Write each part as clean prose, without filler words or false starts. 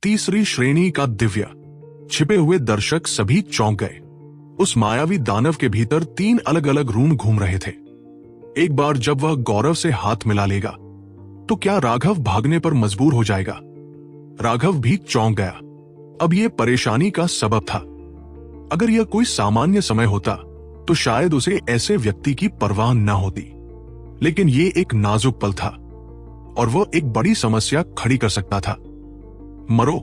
तीसरी श्रेणी का दिव्य। छिपे हुए दर्शक सभी चौंक गए। उस मायावी दानव के भीतर 3 अलग अलग रून घूम रहे थे। एक बार जब वह गौरव से हाथ मिला लेगा तो क्या राघव भागने पर मजबूर हो जाएगा? राघव भी चौंक गया। अब यह परेशानी का सबब था। अगर यह कोई सामान्य समय होता तो शायद उसे ऐसे व्यक्ति की परवाह न होती, लेकिन ये एक नाजुक पल था और वह एक बड़ी समस्या खड़ी कर सकता था। मरो।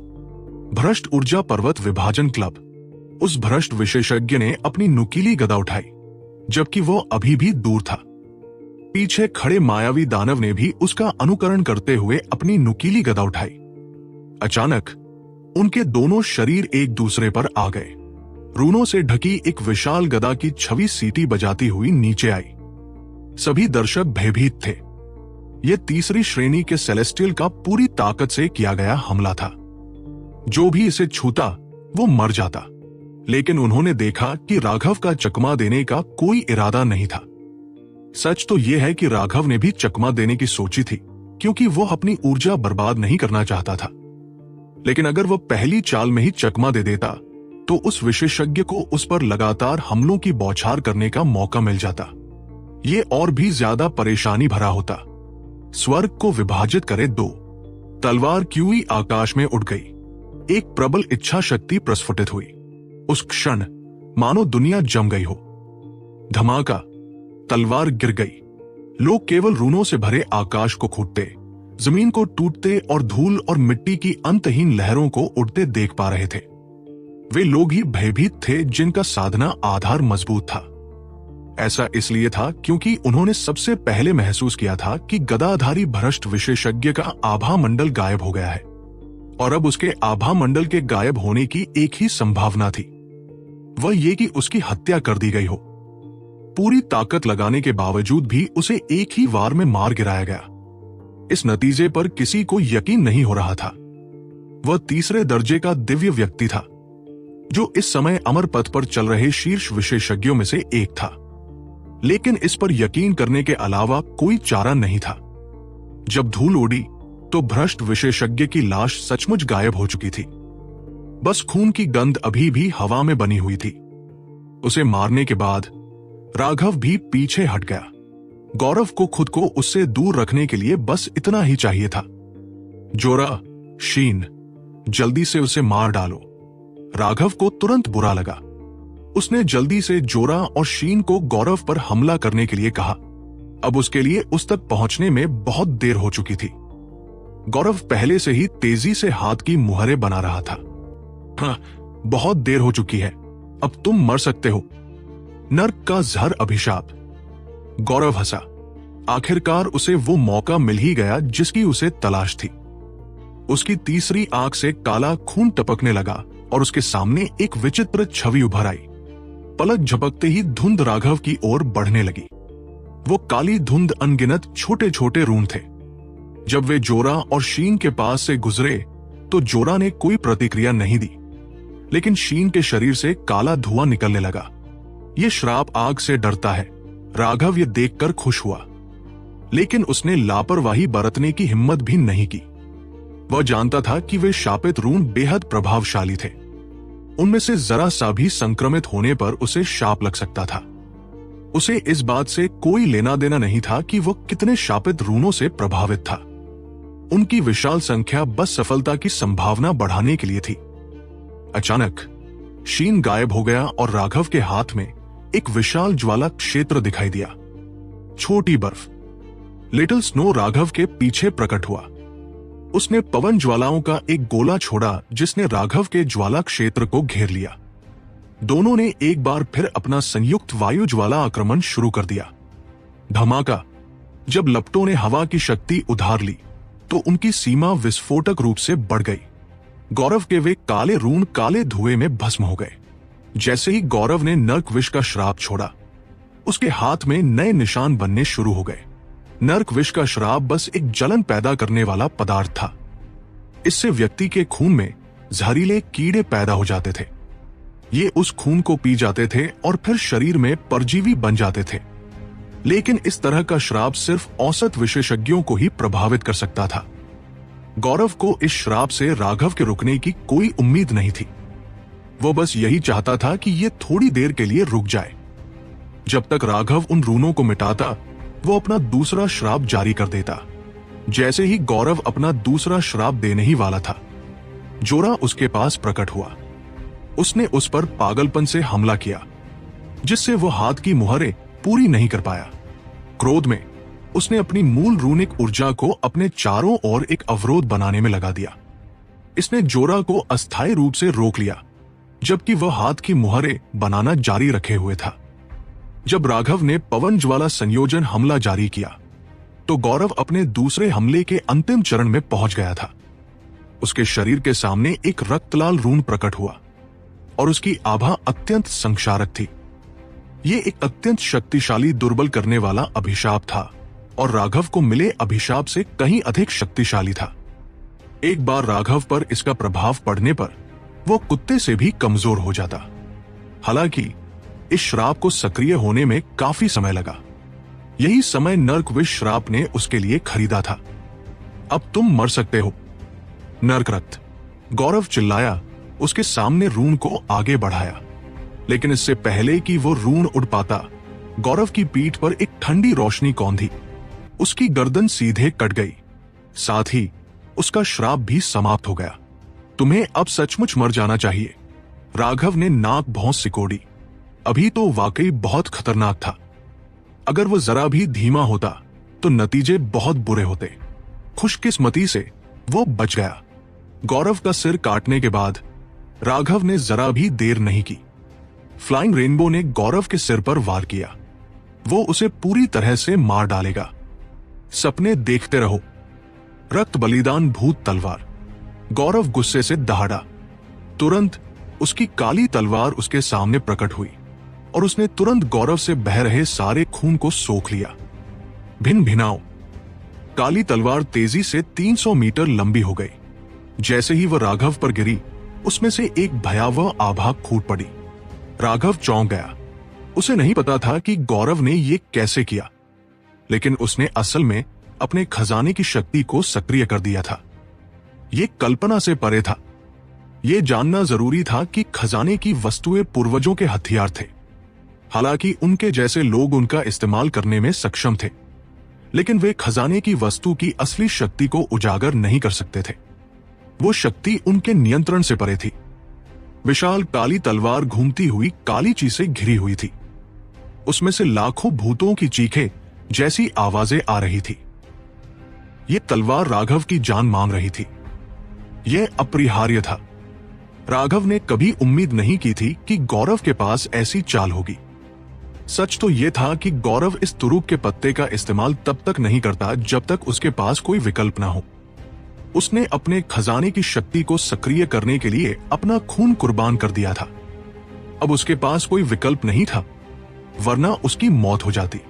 भ्रष्ट ऊर्जा पर्वत विभाजन क्लब। उस भ्रष्ट विशेषज्ञ ने अपनी नुकीली गदा उठाई, जबकि वह अभी भी दूर था। पीछे खड़े मायावी दानव ने भी उसका अनुकरण करते हुए अपनी नुकीली गदा उठाई। अचानक उनके दोनों शरीर एक दूसरे पर आ गए। रूनों से ढकी एक विशाल गदा की छवि सीटी बजाती हुई नीचे आई। सभी दर्शक भयभीत थे। यह तीसरी श्रेणी के सेलेस्टियल का पूरी ताकत से किया गया हमला था। जो भी इसे छूता वो मर जाता, लेकिन उन्होंने देखा कि राघव का चकमा देने का कोई इरादा नहीं था। सच तो यह है कि राघव ने भी चकमा देने की सोची थी, क्योंकि वो अपनी ऊर्जा बर्बाद नहीं करना चाहता था। लेकिन अगर वह पहली चाल में ही चकमा दे देता तो उस विशेषज्ञ को उस पर लगातार हमलों की बौछार करने का मौका मिल जाता। ये और भी ज्यादा परेशानी भरा होता। स्वर्ग को विभाजित करे 2। तलवार क्यूई आकाश में उड़ गई। एक प्रबल इच्छा शक्ति प्रस्फुटित हुई। उस क्षण मानो दुनिया जम गई हो। धमाका। तलवार गिर गई। लोग केवल रूनों से भरे आकाश को खूंटते, जमीन को टूटते और धूल और मिट्टी की अंतहीन लहरों को उड़ते देख पा रहे थे। वे लोग ही भयभीत थे जिनका साधना आधार मजबूत था। ऐसा इसलिए था क्योंकि उन्होंने सबसे पहले महसूस किया था कि गदाधारी भ्रष्ट विशेषज्ञ का आभा मंडल गायब हो गया है, और अब उसके आभा मंडल के गायब होने की एक ही संभावना थी, वह ये कि उसकी हत्या कर दी गई हो। पूरी ताकत लगाने के बावजूद भी उसे एक ही वार में मार गिराया गया। इस नतीजे पर किसी को यकीन नहीं हो रहा था। वह तीसरे दर्जे का दिव्य व्यक्ति था, जो इस समय अमर पथ पर चल रहे शीर्ष विशेषज्ञों में से एक था। लेकिन इस पर यकीन करने के अलावा कोई चारा नहीं था। जब धूल उड़ी तो भ्रष्ट विशेषज्ञ की लाश सचमुच गायब हो चुकी थी। बस खून की गंध अभी भी हवा में बनी हुई थी। उसे मारने के बाद राघव भी पीछे हट गया। गौरव को खुद को उससे दूर रखने के लिए बस इतना ही चाहिए था। जोरा, शीन, जल्दी से उसे मार डालो। राघव को तुरंत बुरा लगा। उसने जल्दी से जोरा और शीन को गौरव पर हमला करने के लिए कहा। अब उसके लिए उस तक पहुंचने में बहुत देर हो चुकी थी। गौरव पहले से ही तेजी से हाथ की मुहरें बना रहा था। हाँ, बहुत देर हो चुकी है, अब तुम मर सकते हो। नर्क का जहर अभिशाप। गौरव हंसा। आखिरकार उसे वो मौका मिल ही गया जिसकी उसे तलाश थी। उसकी तीसरी आंख से काला खून टपकने लगा और उसके सामने एक विचित्र छवि उभर आई। पलक झपकते ही धुंध राघव की ओर बढ़ने लगी। वो काली धुंध अनगिनत छोटे छोटे रून थे। जब वे जोरा और शीन के पास से गुजरे तो जोरा ने कोई प्रतिक्रिया नहीं दी, लेकिन शीन के शरीर से काला धुआं निकलने लगा। ये श्राप आग से डरता है। राघव ये देखकर खुश हुआ, लेकिन उसने लापरवाही बरतने की हिम्मत भी नहीं की। वह जानता था कि वे शापित रून बेहद प्रभावशाली थे। उनमें से जरा सा भी संक्रमित होने पर उसे शाप लग सकता था। उसे इस बात से कोई लेना देना नहीं था कि वो कितने शापित रूनों से प्रभावित था। उनकी विशाल संख्या बस सफलता की संभावना बढ़ाने के लिए थी। अचानक शीन गायब हो गया और राघव के हाथ में एक विशाल ज्वाला क्षेत्र दिखाई दिया। छोटी बर्फ, लिटिल स्नो राघव के पीछे प्रकट हुआ। उसने पवन ज्वालाओं का एक गोला छोड़ा जिसने राघव के ज्वाला क्षेत्र को घेर लिया। दोनों ने एक बार फिर अपना संयुक्त वायु ज्वाला आक्रमण शुरू कर दिया। धमाका। जब लपटों ने हवा की शक्ति उधार ली तो उनकी सीमा विस्फोटक रूप से बढ़ गई। गौरव के वे काले रून काले धुएं में भस्म हो गए। जैसे ही गौरव ने नर्क विष का श्राप छोड़ा, उसके हाथ में नए निशान बनने शुरू हो गए। नर्क विष का श्राप बस एक जलन पैदा करने वाला पदार्थ था। इससे व्यक्ति के खून में जहरीले कीड़े पैदा हो जाते थे। ये उस खून को पी जाते थे और फिर शरीर में परजीवी बन जाते थे। लेकिन इस तरह का श्राप सिर्फ औसत विशेषज्ञों को ही प्रभावित कर सकता था। गौरव को इस श्राप से राघव के रुकने की कोई उम्मीद नहीं थी। वो बस यही चाहता था कि ये थोड़ी देर के लिए रुक जाए। जब तक राघव उन रूनों को मिटाता, वो अपना दूसरा श्राप जारी कर देता। जैसे ही गौरव अपना दूसरा श्राप देने ही वाला था, जोरा उसके पास प्रकट हुआ। उसने उस पर पागलपन से हमला किया, जिससे वो हाथ की मुहरें पूरी नहीं कर पाया। क्रोध में उसने अपनी मूल रूनिक ऊर्जा को अपने चारों ओर एक अवरोध बनाने में लगा दिया। इसने जोरा को अस्थायी रूप से रोक लिया, जबकि वह हाथ की मुहरें बनाना जारी रखे हुए था। जब राघव ने पवन ज्वाला संयोजन हमला जारी किया, तो गौरव अपने दूसरे हमले के अंतिम चरण में पहुंच गया था। उसके शरीर के सामने एक रक्तलाल रून प्रकट हुआ और उसकी आभा अत्यंत संक्षारक थी। यह एक अत्यंत शक्तिशाली दुर्बल करने वाला अभिशाप था और राघव को मिले अभिशाप से कहीं अधिक शक्तिशाली था। एक बार राघव पर इसका प्रभाव पड़ने पर वो कुत्ते से भी कमजोर हो जाता। हालांकि इस श्राप को सक्रिय होने में काफी समय लगा। यही समय नर्कविष श्राप ने उसके लिए खरीदा था। अब तुम मर सकते हो। नर्क रक्त, गौरव चिल्लाया, उसके सामने रून को आगे बढ़ाया। लेकिन इससे पहले कि वो रून उड़ पाता, गौरव की पीठ पर एक ठंडी रोशनी कौंधी। उसकी गर्दन सीधे कट गई, साथ ही उसका श्राप भी समाप्त हो गया। तुम्हें अब सचमुच मर जाना चाहिए। राघव ने नाक भौं सिकोड़ी। अभी तो वाकई बहुत खतरनाक था। अगर वो जरा भी धीमा होता तो नतीजे बहुत बुरे होते। खुशकिस्मती से वो बच गया। गौरव का सिर काटने के बाद राघव ने जरा भी देर नहीं की। फ्लाइंग रेनबो ने गौरव के सिर पर वार किया। वो उसे पूरी तरह से मार डालेगा। सपने देखते रहो। रक्त बलिदान भूत तलवार। गौरव गुस्से से दहाड़ा। तुरंत उसकी काली तलवार उसके सामने प्रकट हुई और उसने तुरंत गौरव से बह रहे सारे खून को सोख लिया। भिन भिनाओ। काली तलवार तेजी से 300 मीटर लंबी हो गई। जैसे ही वह राघव पर गिरी, उसमें से एक भयावह आभा फूट पड़ी। राघव चौंक गया। उसे नहीं पता था कि गौरव ने यह कैसे किया, लेकिन उसने असल में अपने खजाने की शक्ति को सक्रिय कर दिया था। यह कल्पना से परे था। यह जानना जरूरी था कि खजाने की वस्तुएं पूर्वजों के हथियार थे। हालांकि उनके जैसे लोग उनका इस्तेमाल करने में सक्षम थे, लेकिन वे खजाने की वस्तु की असली शक्ति को उजागर नहीं कर सकते थे। वो शक्ति उनके नियंत्रण से परे थी। विशाल काली तलवार घूमती हुई काली चीज से घिरी हुई थी। उसमें से लाखों भूतों की चीखें जैसी आवाजें आ रही थी। यह तलवार राघव की जान मांग रही थी। यह अपरिहार्य था। राघव ने कभी उम्मीद नहीं की थी कि गौरव के पास ऐसी चाल होगी। सच तो यह था कि गौरव इस तुरुप के पत्ते का इस्तेमाल तब तक नहीं करता जब तक उसके पास कोई विकल्प ना हो। उसने अपने खजाने की शक्ति को सक्रिय करने के लिए अपना खून कुर्बान कर दिया था। अब उसके पास कोई विकल्प नहीं था, वरना उसकी मौत हो जाती।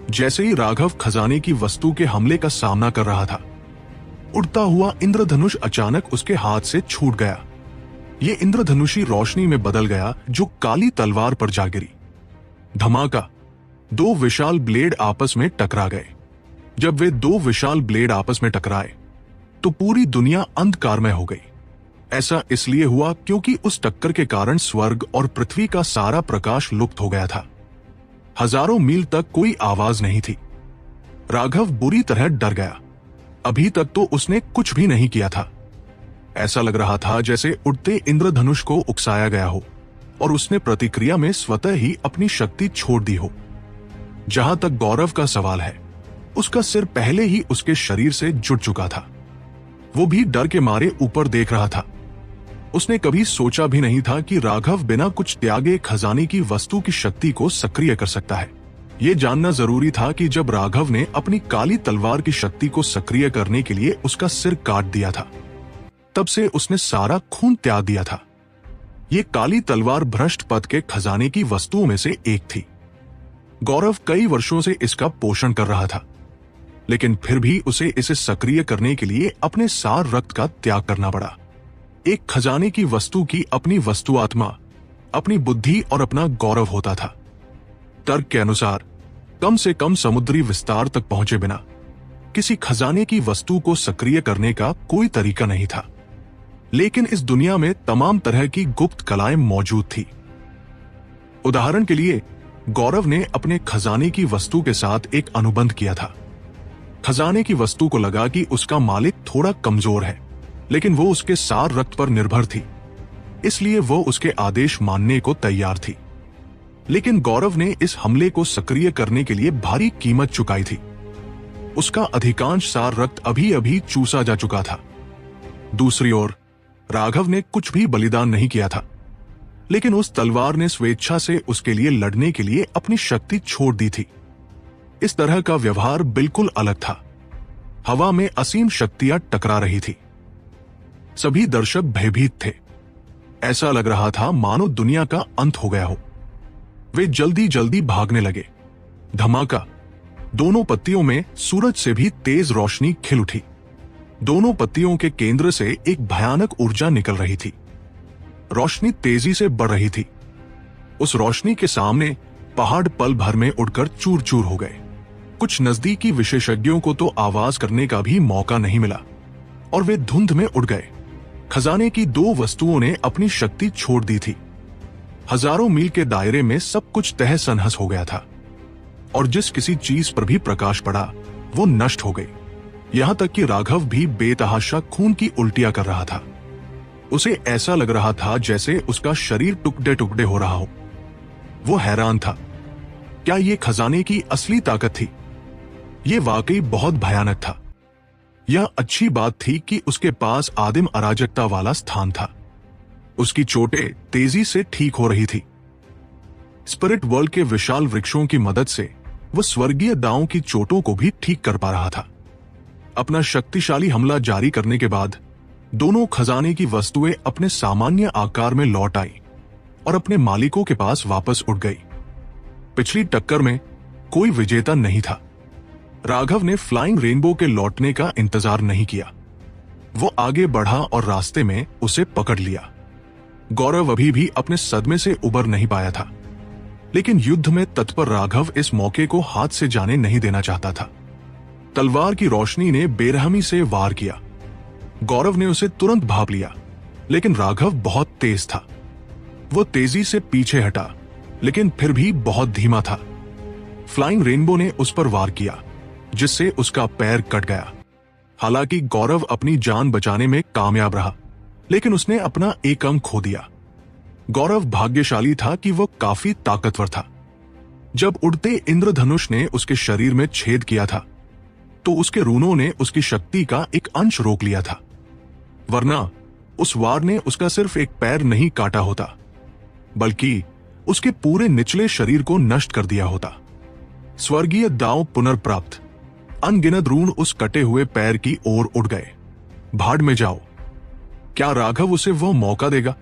जैसे ही राघव खजाने की वस्तु के हमले का सामना कर रहा था, उड़ता हुआ इंद्रधनुष अचानक उसके हाथ से छूट गया। यह इंद्रधनुषी रोशनी में बदल गया जो काली तलवार पर जा गिरी। धमाका। दो विशाल ब्लेड आपस में टकरा गए। जब वे दो विशाल ब्लेड आपस में टकराए तो पूरी दुनिया अंधकारमय हो गई। ऐसा इसलिए हुआ क्योंकि उस टक्कर के कारण स्वर्ग और पृथ्वी का सारा प्रकाश लुप्त हो गया था। हजारों मील तक कोई आवाज नहीं थी। राघव बुरी तरह डर गया। अभी तक तो उसने कुछ भी नहीं किया था। ऐसा लग रहा था जैसे उड़ते इंद्रधनुष को उकसाया गया हो और उसने प्रतिक्रिया में स्वतः ही अपनी शक्ति छोड़ दी हो। जहां तक गौरव का सवाल है, उसका सिर पहले ही उसके शरीर से जुड़ चुका था। वो भी डर के मारे ऊपर देख रहा था। उसने कभी सोचा भी नहीं था कि राघव बिना कुछ त्यागे खजाने की वस्तु की शक्ति को सक्रिय कर सकता है। यह जानना जरूरी था कि जब राघव ने अपनी काली तलवार की शक्ति को सक्रिय करने के लिए उसका सिर काट दिया था, तब से उसने सारा खून त्याग दिया था। यह काली तलवार भ्रष्ट पद के खजाने की वस्तुओं में से एक थी। गौरव कई वर्षों से इसका पोषण कर रहा था, लेकिन फिर भी उसे इसे सक्रिय करने के लिए अपने सार रक्त का त्याग करना पड़ा। एक खजाने की वस्तु की अपनी वस्तु आत्मा, अपनी बुद्धि और अपना गौरव होता था। तर्क के अनुसार कम से कम समुद्री विस्तार तक पहुंचे बिना किसी खजाने की वस्तु को सक्रिय करने का कोई तरीका नहीं था, लेकिन इस दुनिया में तमाम तरह की गुप्त कलाएं मौजूद थी। उदाहरण के लिए गौरव ने अपने खजाने की वस्तु के साथ एक अनुबंध किया था। खजाने की वस्तु को लगा कि उसका मालिक थोड़ा कमजोर है, लेकिन वो उसके सार रक्त पर निर्भर थी, इसलिए वो उसके आदेश मानने को तैयार थी। लेकिन गौरव ने इस हमले को सक्रिय करने के लिए भारी कीमत चुकाई थी। उसका अधिकांश सार रक्त अभी अभी चूसा जा चुका था। दूसरी ओर राघव ने कुछ भी बलिदान नहीं किया था, लेकिन उस तलवार ने स्वेच्छा से उसके लिए लड़ने के लिए अपनी शक्ति छोड़ दी थी। इस तरह का व्यवहार बिल्कुल अलग था। हवा में असीम शक्तियां टकरा रही थी। सभी दर्शक भयभीत थे। ऐसा लग रहा था मानो दुनिया का अंत हो गया हो। वे जल्दी जल्दी भागने लगे। धमाका! दोनों पत्तियों में सूरज से भी तेज रोशनी खिल उठी। दोनों पत्तियों के केंद्र से एक भयानक ऊर्जा निकल रही थी। रोशनी तेजी से बढ़ रही थी। उस रोशनी के सामने पहाड़ पल भर में उड़कर चूर चूर हो गए। कुछ नजदीकी विशेषज्ञों को तो आवाज करने का भी मौका नहीं मिला और वे धुंध में उड़ गए। खजाने की दो वस्तुओं ने अपनी शक्ति छोड़ दी थी। हजारों मील के दायरे में सब कुछ तहस नहस हो गया था और जिस किसी चीज पर भी प्रकाश पड़ा वो नष्ट हो गई। यहां तक कि राघव भी बेतहाशा खून की उल्टियां कर रहा था। उसे ऐसा लग रहा था जैसे उसका शरीर टुकड़े टुकड़े हो रहा हो। वो हैरान था। क्या ये खजाने की असली ताकत थी? ये वाकई बहुत भयानक था। यह अच्छी बात थी कि उसके पास आदिम अराजकता वाला स्थान था। उसकी चोटें तेजी से ठीक हो रही थी। स्पिरिट वर्ल्ड के विशाल वृक्षों की मदद से वो स्वर्गीय दांवों की चोटों को भी ठीक कर पा रहा था। अपना शक्तिशाली हमला जारी करने के बाद दोनों खजाने की वस्तुएं अपने सामान्य आकार में लौट आई और अपने मालिकों के पास वापस उड़ गई। पिछली टक्कर में कोई विजेता नहीं था। राघव ने फ्लाइंग रेनबो के लौटने का इंतजार नहीं किया। वो आगे बढ़ा और रास्ते में उसे पकड़ लिया। गौरव अभी भी अपने सदमे से उबर नहीं पाया था, लेकिन युद्ध में तत्पर राघव इस मौके को हाथ से जाने नहीं देना चाहता था। तलवार की रोशनी ने बेरहमी से वार किया। गौरव ने उसे तुरंत भांप लिया, लेकिन राघव बहुत तेज था। वो तेजी से पीछे हटा, लेकिन फिर भी बहुत धीमा था। फ्लाइंग रेनबो ने उस पर वार किया, जिससे उसका पैर कट गया। हालांकि गौरव अपनी जान बचाने में कामयाब रहा, लेकिन उसने अपना एक अंग खो दिया। गौरव भाग्यशाली था कि वह काफी ताकतवर था। जब उड़ते इंद्रधनुष ने उसके शरीर में छेद किया था, तो उसके रूनों ने उसकी शक्ति का एक अंश रोक लिया था, वरना उस वार ने उसका सिर्फ एक पैर नहीं काटा होता, बल्कि उसके पूरे निचले शरीर को नष्ट कर दिया होता। स्वर्गीय दांव पुनर्प्राप्त। अनगिनत रून उस कटे हुए पैर की ओर उड़ गए। भाड़ में जाओ। क्या राघव उसे वह मौका देगा?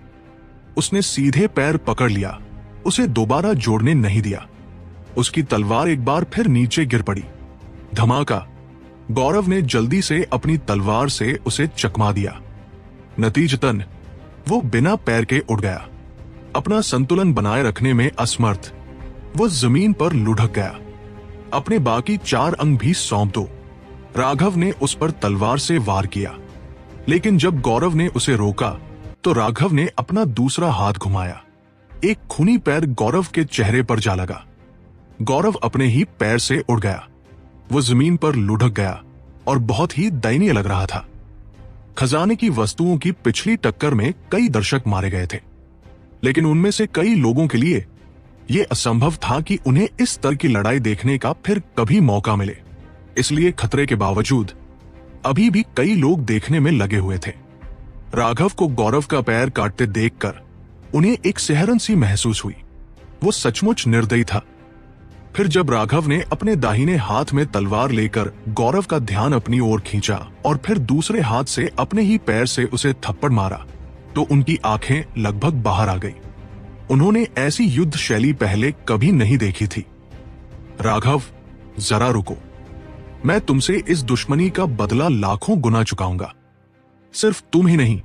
उसने सीधे पैर पकड़ लिया, उसे दोबारा जोड़ने नहीं दिया। उसकी तलवार एक बार फिर नीचे गिर पड़ी। धमाका! गौरव ने जल्दी से अपनी तलवार से उसे चकमा दिया। नतीजतन वो बिना पैर के उड़ गया। अपना संतुलन बनाए रखने में असमर्थ वो जमीन पर लुढ़क गया। अपने बाकी 4 अंग भी सौंप दो। राघव ने उस पर तलवार से वार किया, लेकिन जब गौरव ने उसे रोका तो राघव ने अपना दूसरा हाथ घुमाया। एक खूनी पैर गौरव के चेहरे पर जा लगा। गौरव अपने ही पैर से उड़ गया। वो जमीन पर लुढ़क गया और बहुत ही दयनीय लग रहा था। खजाने की वस्तुओं की पिछली टक्कर में कई दर्शक मारे गए थे, लेकिन उनमें से कई लोगों के लिए यह असंभव था कि उन्हें इस स्तर की लड़ाई देखने का फिर कभी मौका मिले। इसलिए खतरे के बावजूद अभी भी कई लोग देखने में लगे हुए थे। राघव को गौरव का पैर काटते देखकर उन्हें एक सिहरन सी महसूस हुई। वो सचमुच निर्दयी था। फिर जब राघव ने अपने दाहिने हाथ में तलवार लेकर गौरव का ध्यान अपनी ओर खींचा और फिर दूसरे हाथ से अपने ही पैर से उसे थप्पड़ मारा, तो उनकी आंखें लगभग बाहर आ गई। उन्होंने ऐसी युद्ध शैली पहले कभी नहीं देखी थी। राघव, जरा रुको। मैं तुमसे इस दुश्मनी का बदला लाखों गुना चुकाऊंगा। सिर्फ तुम ही नहीं,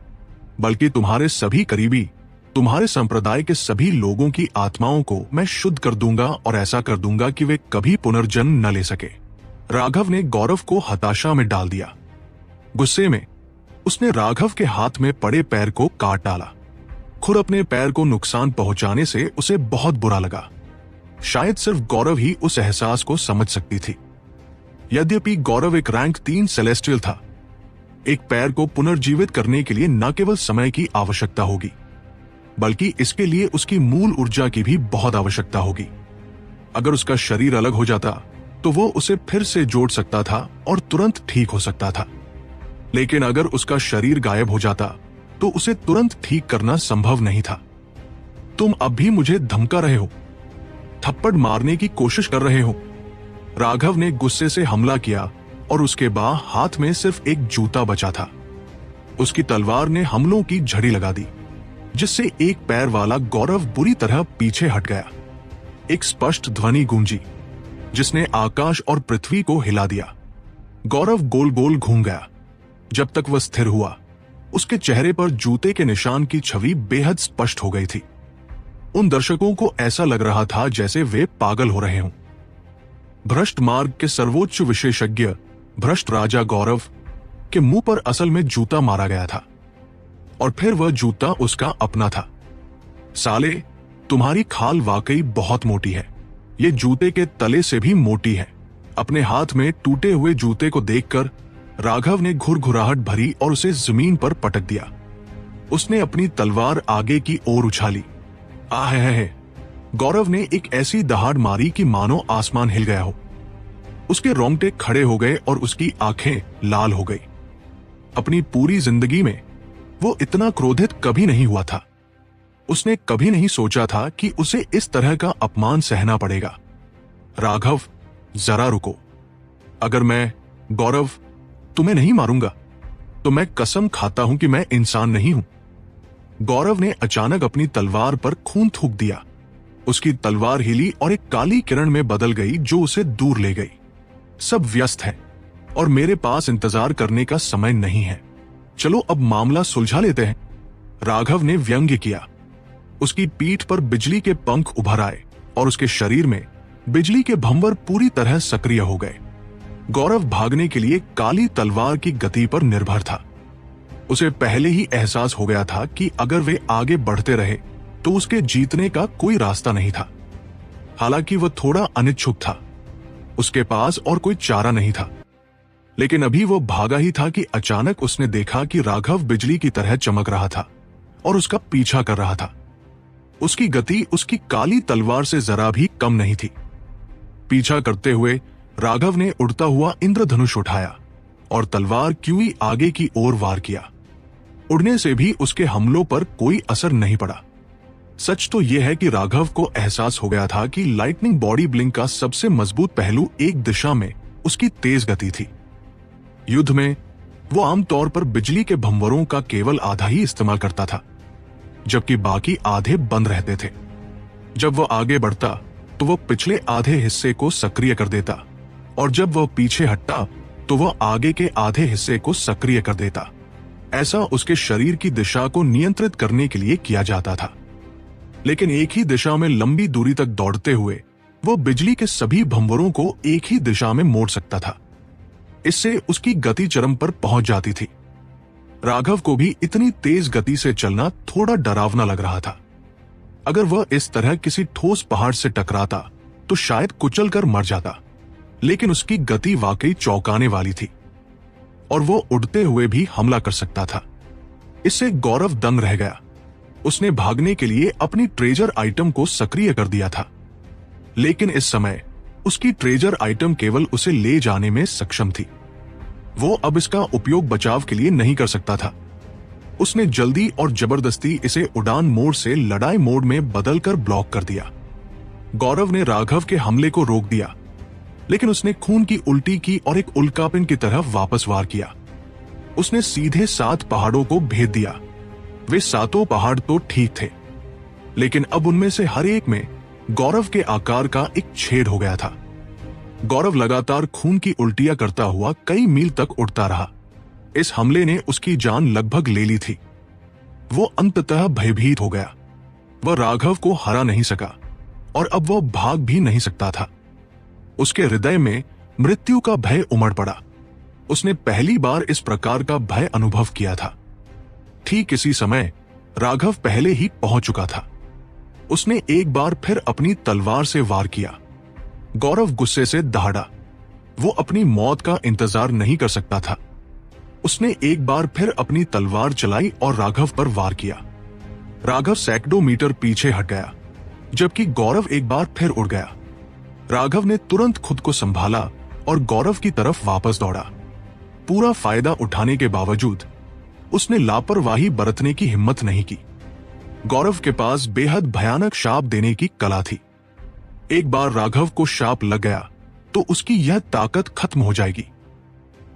बल्कि तुम्हारे सभी करीबी, तुम्हारे संप्रदाय के सभी लोगों की आत्माओं को मैं शुद्ध कर दूंगा और ऐसा कर दूंगा कि वे कभी पुनर्जन्म न ले सके। राघव ने गौरव को हताशा में डाल दिया। गुस्से में उसने राघव के हाथ में पड़े पैर को काट डाला। खुद अपने पैर को नुकसान पहुंचाने से उसे बहुत बुरा लगा। शायद सिर्फ गौरव ही उस एहसास को समझ सकती थी। यद्यपि गौरव एक रैंक 3 सेलेस्टियल था, एक पैर को पुनर्जीवित करने के लिए न केवल समय की आवश्यकता होगी, बल्कि इसके लिए उसकी मूल ऊर्जा की भी बहुत आवश्यकता होगी। अगर उसका शरीर अलग हो जाता तो वो उसे फिर से जोड़ सकता था और तुरंत ठीक हो सकता था, लेकिन अगर उसका शरीर गायब हो जाता तो उसे तुरंत ठीक करना संभव नहीं था। तुम अब भी मुझे धमका रहे हो, थप्पड़ मारने की कोशिश कर रहे हो। राघव ने गुस्से से हमला किया और उसके बाद हाथ में सिर्फ एक जूता बचा था। उसकी तलवार ने हमलों की झड़ी लगा दी, जिससे एक पैर वाला गौरव बुरी तरह पीछे हट गया। एक स्पष्ट ध्वनि गूंजी जिसने आकाश और पृथ्वी को हिला दिया। गौरव गोल गोल घूम गया। जब तक वह स्थिर हुआ, उसके चेहरे पर जूते के निशान की छवि बेहद स्पष्ट हो गई थी। उन दर्शकों को ऐसा लग रहा था जैसे वे पागल हो रहे हों। भ्रष्ट मार्ग के सर्वोच्च विशेषज्ञ भ्रष्ट राजा गौरव के मुंह पर असल में जूता मारा गया था, और फिर वह जूता उसका अपना था। साले, तुम्हारी खाल वाकई बहुत मोटी है, ये जूते के तले से भी मोटी है। अपने हाथ में टूटे हुए जूते को देखकर राघव ने घुरघुराहट भरी और उसे जमीन पर पटक दिया। उसने अपनी तलवार आगे की ओर उछाली। आहे! गौरव ने एक ऐसी दहाड़ मारी कि मानो आसमान हिल गया हो। उसके रोंगटे खड़े हो गए और उसकी आंखें लाल हो गई। अपनी पूरी जिंदगी में वो इतना क्रोधित कभी नहीं हुआ था। उसने कभी नहीं सोचा था कि उसे इस तरह का अपमान सहना पड़ेगा। राघव, जरा रुको। अगर मैं, गौरव, तुम्हें नहीं मारूंगा तो मैं कसम खाता हूं कि मैं इंसान नहीं हूं। गौरव ने अचानक अपनी तलवार पर खून थूक दिया। उसकी तलवार हिली और एक काली किरण में बदल गई जो उसे दूर ले गई। सब व्यस्त है और मेरे पास इंतजार करने का समय नहीं है। चलो अब मामला सुलझा लेते हैं, राघव ने व्यंग्य किया। उसकी पीठ पर बिजली के पंख उभर आए और उसके शरीर में बिजली के भंवर पूरी तरह सक्रिय हो गए। गौरव भागने के लिए काली तलवार की गति पर निर्भर था। उसे पहले ही एहसास हो गया था कि अगर वे आगे बढ़ते रहे तो उसके जीतने का कोई रास्ता नहीं था। हालांकि वह थोड़ा अनिच्छुक था, उसके पास और कोई चारा नहीं था। लेकिन अभी वो भागा ही था कि अचानक उसने देखा कि राघव बिजली की तरह चमक रहा था और उसका पीछा कर रहा था। उसकी गति उसकी काली तलवार से जरा भी कम नहीं थी। पीछा करते हुए राघव ने उड़ता हुआ इंद्रधनुष उठाया और तलवार क्यूई आगे की ओर वार किया। उड़ने से भी उसके हमलों पर कोई असर नहीं पड़ा। सच तो यह है कि राघव को एहसास हो गया था कि लाइटनिंग बॉडी ब्लिंक का सबसे मजबूत पहलू एक दिशा में उसकी तेज गति थी। युद्ध में वो आमतौर पर बिजली के भंवरों का केवल आधा ही इस्तेमाल करता था, जबकि बाकी आधे बंद रहते थे। जब वह आगे बढ़ता तो वह पिछले आधे हिस्से को सक्रिय कर देता, और जब वह पीछे हटता तो वह आगे के आधे हिस्से को सक्रिय कर देता। ऐसा उसके शरीर की दिशा को नियंत्रित करने के लिए किया जाता था। लेकिन एक ही दिशा में लंबी दूरी तक दौड़ते हुए वो बिजली के सभी भंवरों को एक ही दिशा में मोड़ सकता था। इससे उसकी गति चरम पर पहुंच जाती थी। राघव को भी इतनी तेज गति से चलना थोड़ा डरावना लग रहा था। अगर वह इस तरह किसी ठोस पहाड़ से टकराता तो शायद कुचल कर मर जाता, लेकिन उसकी गति वाकई चौंकाने वाली थी और वो उड़ते हुए भी हमला कर सकता था। इससे गौरव दंग रह गया। उसने भागने के लिए अपनी ट्रेजर आइटम को सक्रिय कर दिया था, लेकिन इस समय उसकी ट्रेजर आइटम केवल उसे ले जाने में सक्षम थी। वो अब इसका उपयोग बचाव के लिए नहीं कर सकता था। उसने जल्दी और जबरदस्ती इसे उड़ान मोड से लड़ाई मोड में बदलकर ब्लॉक कर दिया। गौरव ने राघव के हमले को रोक दिया, लेकिन उसने खून की उल्टी की और एक उल्कापिंड की तरफ वापस वार किया। उसने सीधे 7 पहाड़ों को भेद दिया। वे 7 पहाड़ तो ठीक थे, लेकिन अब उनमें से हर एक में गौरव के आकार का एक छेद हो गया था। गौरव लगातार खून की उल्टियां करता हुआ कई मील तक उड़ता रहा। इस हमले ने उसकी जान लगभग ले ली थी। वो अंततः भयभीत हो गया। वह राघव को हरा नहीं सका और अब वह भाग भी नहीं सकता था। उसके हृदय में मृत्यु का भय उमड़ पड़ा। उसने पहली बार इस प्रकार का भय अनुभव किया था। ठीक इसी समय राघव पहले ही पहुंच चुका था। उसने एक बार फिर अपनी तलवार से वार किया। गौरव गुस्से से दहाड़ा। वो अपनी मौत का इंतजार नहीं कर सकता था। उसने एक बार फिर अपनी तलवार चलाई और राघव पर वार किया। राघव सैकड़ों मीटर पीछे हट गया, जबकि गौरव एक बार फिर उड़ गया। राघव ने तुरंत खुद को संभाला और गौरव की तरफ वापस दौड़ा। पूरा फायदा उठाने के बावजूद उसने लापरवाही बरतने की हिम्मत नहीं की। गौरव के पास बेहद भयानक शाप देने की कला थी। एक बार राघव को शाप लग गया तो उसकी यह ताकत खत्म हो जाएगी,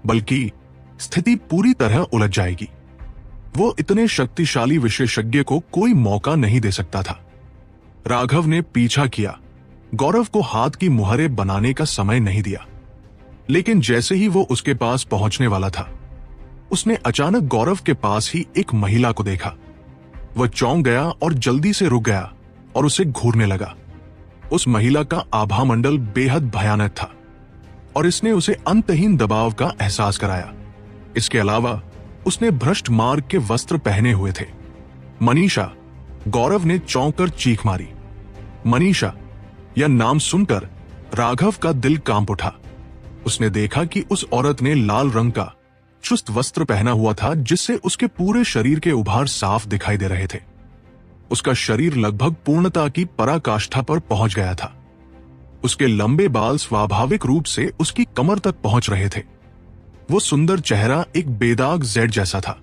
बल्कि स्थिति पूरी तरह उलझ जाएगी। वो इतने शक्तिशाली विशेषज्ञ को कोई मौका नहीं दे सकता था। राघव ने पीछा किया। गौरव को हाथ की मुहरें बनाने का समय नहीं दिया, लेकिन जैसे ही वो उसके पास पहुंचने वाला था, उसने अचानक गौरव के पास ही एक महिला को देखा। वह चौंक गया और जल्दी से रुक गया और उसे घूरने लगा। उस महिला का आभा मंडल बेहद भयानक था और इसने उसे अंतहीन दबाव का एहसास कराया। इसके अलावा उसने भ्रष्ट मार्ग के वस्त्र पहने हुए थे। मनीषा। गौरव ने चौंक कर चीख मारी। मनीषा, यह नाम सुनकर राघव का दिल कांप उठा। उसने देखा कि उस औरत ने लाल रंग का चुस्त वस्त्र पहना हुआ था, जिससे उसके पूरे शरीर के उभार साफ दिखाई दे रहे थे। उसका शरीर लगभग पूर्णता की पराकाष्ठा पर पहुंच गया था। उसके लंबे बाल स्वाभाविक रूप से उसकी कमर तक पहुंच रहे थे। वो सुंदर चेहरा एक बेदाग जेड जैसा था,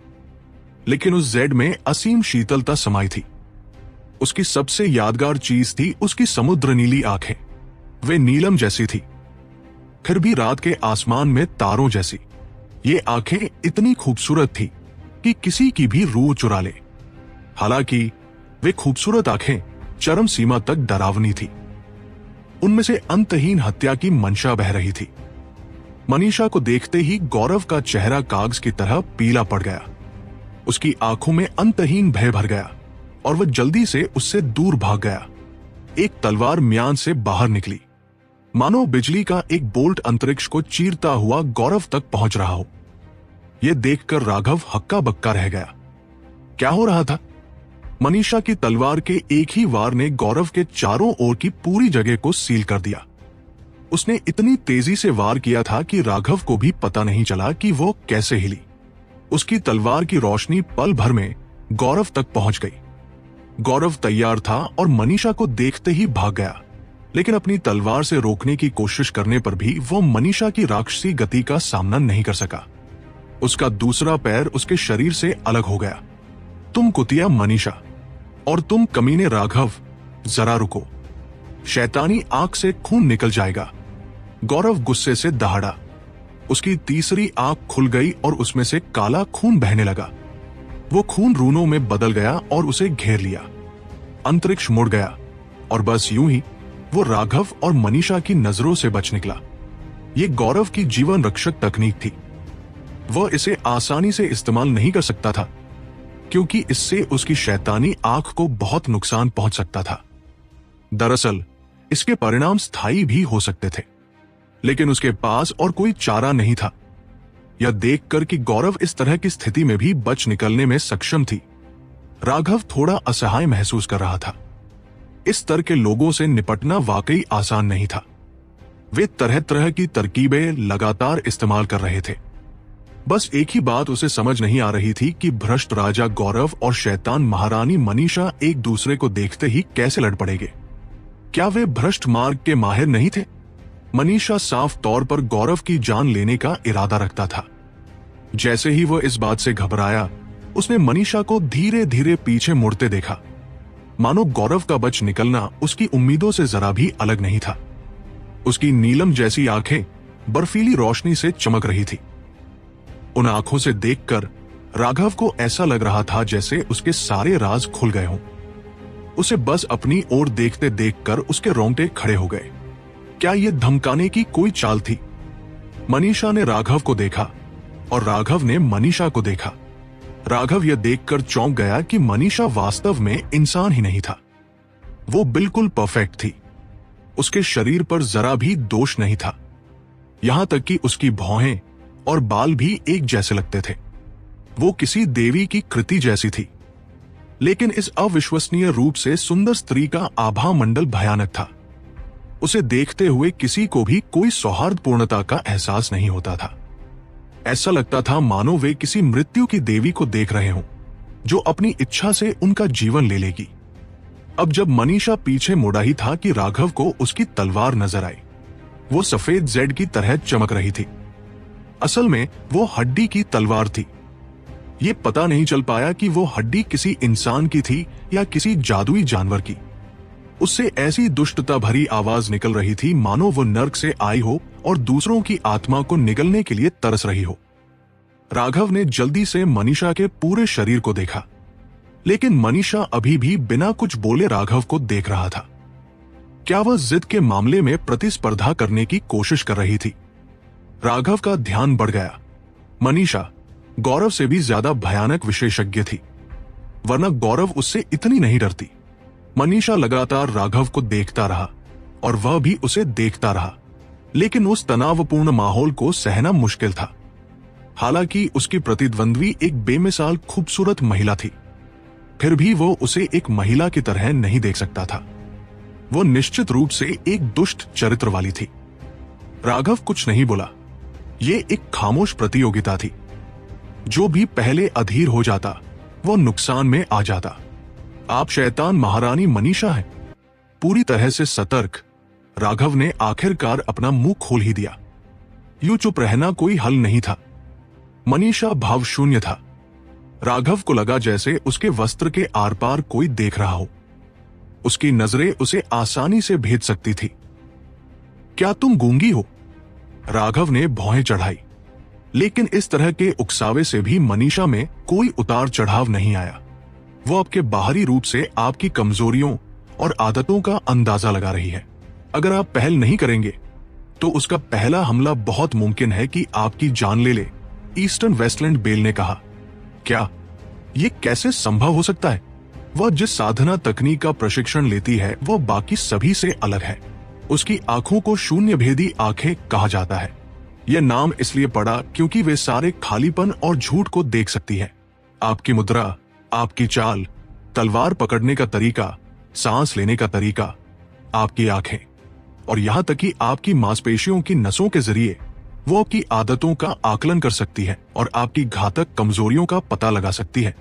लेकिन उस जेड में असीम शीतलता समाई थी। उसकी सबसे यादगार चीज थी उसकी समुद्र नीली आंखें। वे नीलम जैसी थी, फिर भी रात के आसमान में तारों जैसी। ये आंखें इतनी खूबसूरत थी कि किसी की भी रूह चुरा ले। हालांकि वे खूबसूरत आंखें चरम सीमा तक डरावनी थी। उनमें से अंतहीन हत्या की मंशा बह रही थी। मनीषा को देखते ही गौरव का चेहरा कागज की तरह पीला पड़ गया। उसकी आंखों में अंतहीन भय भर गया और वह जल्दी से उससे दूर भाग गया। एक तलवार म्यान से बाहर निकली, मानो बिजली का एक बोल्ट अंतरिक्ष को चीरता हुआ गौरव तक पहुंच रहा हो। यह देखकर राघव हक्का बक्का रह गया। क्या हो रहा था? मनीषा की तलवार के एक ही वार ने गौरव के चारों ओर की पूरी जगह को सील कर दिया। उसने इतनी तेजी से वार किया था कि राघव को भी पता नहीं चला कि वो कैसे हिली। उसकी तलवार की रोशनी पल भर में गौरव तक पहुंच गई। गौरव तैयार था और मनीषा को देखते ही भाग गया, लेकिन अपनी तलवार से रोकने की कोशिश करने पर भी वो मनीषा की राक्षसी गति का सामना नहीं कर सका। उसका दूसरा पैर उसके शरीर से अलग हो गया। तुम कुतिया मनीषा और तुम कमीने राघव, जरा रुको, शैतानी आंख से खून निकल जाएगा। गौरव गुस्से से दहाड़ा। उसकी तीसरी आंख खुल गई और उसमें से काला खून बहने लगा। वो खून रूनों में बदल गया और उसे घेर लिया। अंतरिक्ष मुड़ गया और बस यूं ही वो राघव और मनीषा की नजरों से बच निकला। ये गौरव की जीवन रक्षक तकनीक थी। वह इसे आसानी से इस्तेमाल नहीं कर सकता था, क्योंकि इससे उसकी शैतानी आंख को बहुत नुकसान पहुंच सकता था। दरअसल इसके परिणाम स्थायी भी हो सकते थे, लेकिन उसके पास और कोई चारा नहीं था। यह देखकर कि गौरव इस तरह की स्थिति में भी बच निकलने में सक्षम थी, राघव थोड़ा असहाय महसूस कर रहा था। इस स्तर के लोगों से निपटना वाकई आसान नहीं था। वे तरह तरह की तरकीबें लगातार इस्तेमाल कर रहे थे। बस एक ही बात उसे समझ नहीं आ रही थी कि भ्रष्ट राजा गौरव और शैतान महारानी मनीषा एक दूसरे को देखते ही कैसे लड़ पड़ेंगे। क्या वे भ्रष्ट मार्ग के माहिर नहीं थे? मनीषा साफ तौर पर गौरव की जान लेने का इरादा रखता था। जैसे ही वह इस बात से घबराया, उसने मनीषा को धीरे धीरे पीछे मुड़ते देखा, मानो गौरव का बच निकलना उसकी उम्मीदों से जरा भी अलग नहीं था। उसकी नीलम जैसी आंखें बर्फीली रोशनी से चमक रही थी। उन आंखों से देखकर राघव को ऐसा लग रहा था जैसे उसके सारे राज खुल गए हों। उसे बस अपनी ओर देखते देखकर उसके रोंगटे खड़े हो गए। क्या यह धमकाने की कोई चाल थी? मनीषा ने राघव को देखा और राघव ने मनीषा को देखा। राघव यह देखकर चौंक गया कि मनीषा वास्तव में इंसान ही नहीं था। वो बिल्कुल परफेक्ट थी। उसके शरीर पर जरा भी दोष नहीं था। यहां तक कि उसकी भौहें और बाल भी एक जैसे लगते थे। वो किसी देवी की कृति जैसी थी। लेकिन इस अविश्वसनीय रूप से सुंदर स्त्री का आभा मंडल भयानक था। उसे देखते हुए किसी को भी कोई सौहार्दपूर्णता का एहसास नहीं होता था। ऐसा लगता था मानो वे किसी मृत्यु की देवी को देख रहे हों, जो अपनी इच्छा से उनका जीवन ले लेगी। अब जब मनीषा पीछे मुड़ा ही था कि राघव को उसकी तलवार नजर आई। वो सफेद जेड की तरह चमक रही थी। असल में वो हड्डी की तलवार थी। ये पता नहीं चल पाया कि वो हड्डी किसी इंसान की थी या किसी जादुई जानवर की। उससे ऐसी दुष्टता भरी आवाज निकल रही थी मानो वो नर्क से आई हो और दूसरों की आत्मा को निगलने के लिए तरस रही हो। राघव ने जल्दी से मनीषा के पूरे शरीर को देखा, लेकिन मनीषा अभी भी बिना कुछ बोले राघव को देख रहा था। क्या वह जिद के मामले में प्रतिस्पर्धा करने की कोशिश कर रही थी? राघव का ध्यान बढ़ गया। मनीषा गौरव से भी ज्यादा भयानक विशेषज्ञ थी, वरना गौरव उससे इतनी नहीं डरती। मनीषा लगातार राघव को देखता रहा और वह भी उसे देखता रहा, लेकिन उस तनावपूर्ण माहौल को सहना मुश्किल था। हालांकि उसकी प्रतिद्वंद्वी एक बेमिसाल खूबसूरत महिला थी, फिर भी वो उसे एक महिला की तरह नहीं देख सकता था। वो निश्चित रूप से एक दुष्ट चरित्र वाली थी। राघव कुछ नहीं बोला। ये एक खामोश प्रतियोगिता थी। जो भी पहले अधीर हो जाता वो नुकसान में आ जाता। आप शैतान महारानी मनीषा हैं। पूरी तरह से सतर्क, राघव ने आखिरकार अपना मुंह खोल ही दिया। यूं चुप रहना कोई हल नहीं था। मनीषा भावशून्य था। राघव को लगा जैसे उसके वस्त्र के आर पार कोई देख रहा हो। उसकी नजरें उसे आसानी से भेद सकती थी। क्या तुम गूंगी हो? राघव ने भौहें चढ़ाई, लेकिन इस तरह के उकसावे से भी मनीषा में कोई उतार चढ़ाव नहीं आया। वो आपके बाहरी रूप से आपकी कमजोरियों और आदतों का अंदाजा लगा रही है। अगर आप पहल नहीं करेंगे तो उसका पहला हमला बहुत मुमकिन है कि आपकी जान ले ले, ईस्टर्न वेस्टलैंड बेल ने कहा। क्या ये कैसे संभव हो सकता है? वह जिस साधना तकनीक का प्रशिक्षण लेती है वह बाकी सभी से अलग है। उसकी आंखों को शून्य भेदी आंखें कहा जाता है। यह नाम इसलिए पड़ा क्योंकि वे सारे खालीपन और झूठ को देख सकती है। आपकी मुद्रा, आपकी चाल, तलवार पकड़ने का तरीका, सांस लेने का तरीका, आपकी आंखें और यहां तक कि आपकी मांसपेशियों की नसों के जरिए वो आपकी आदतों का आकलन कर सकती है और आपकी घातक कमजोरियों का पता लगा सकती है।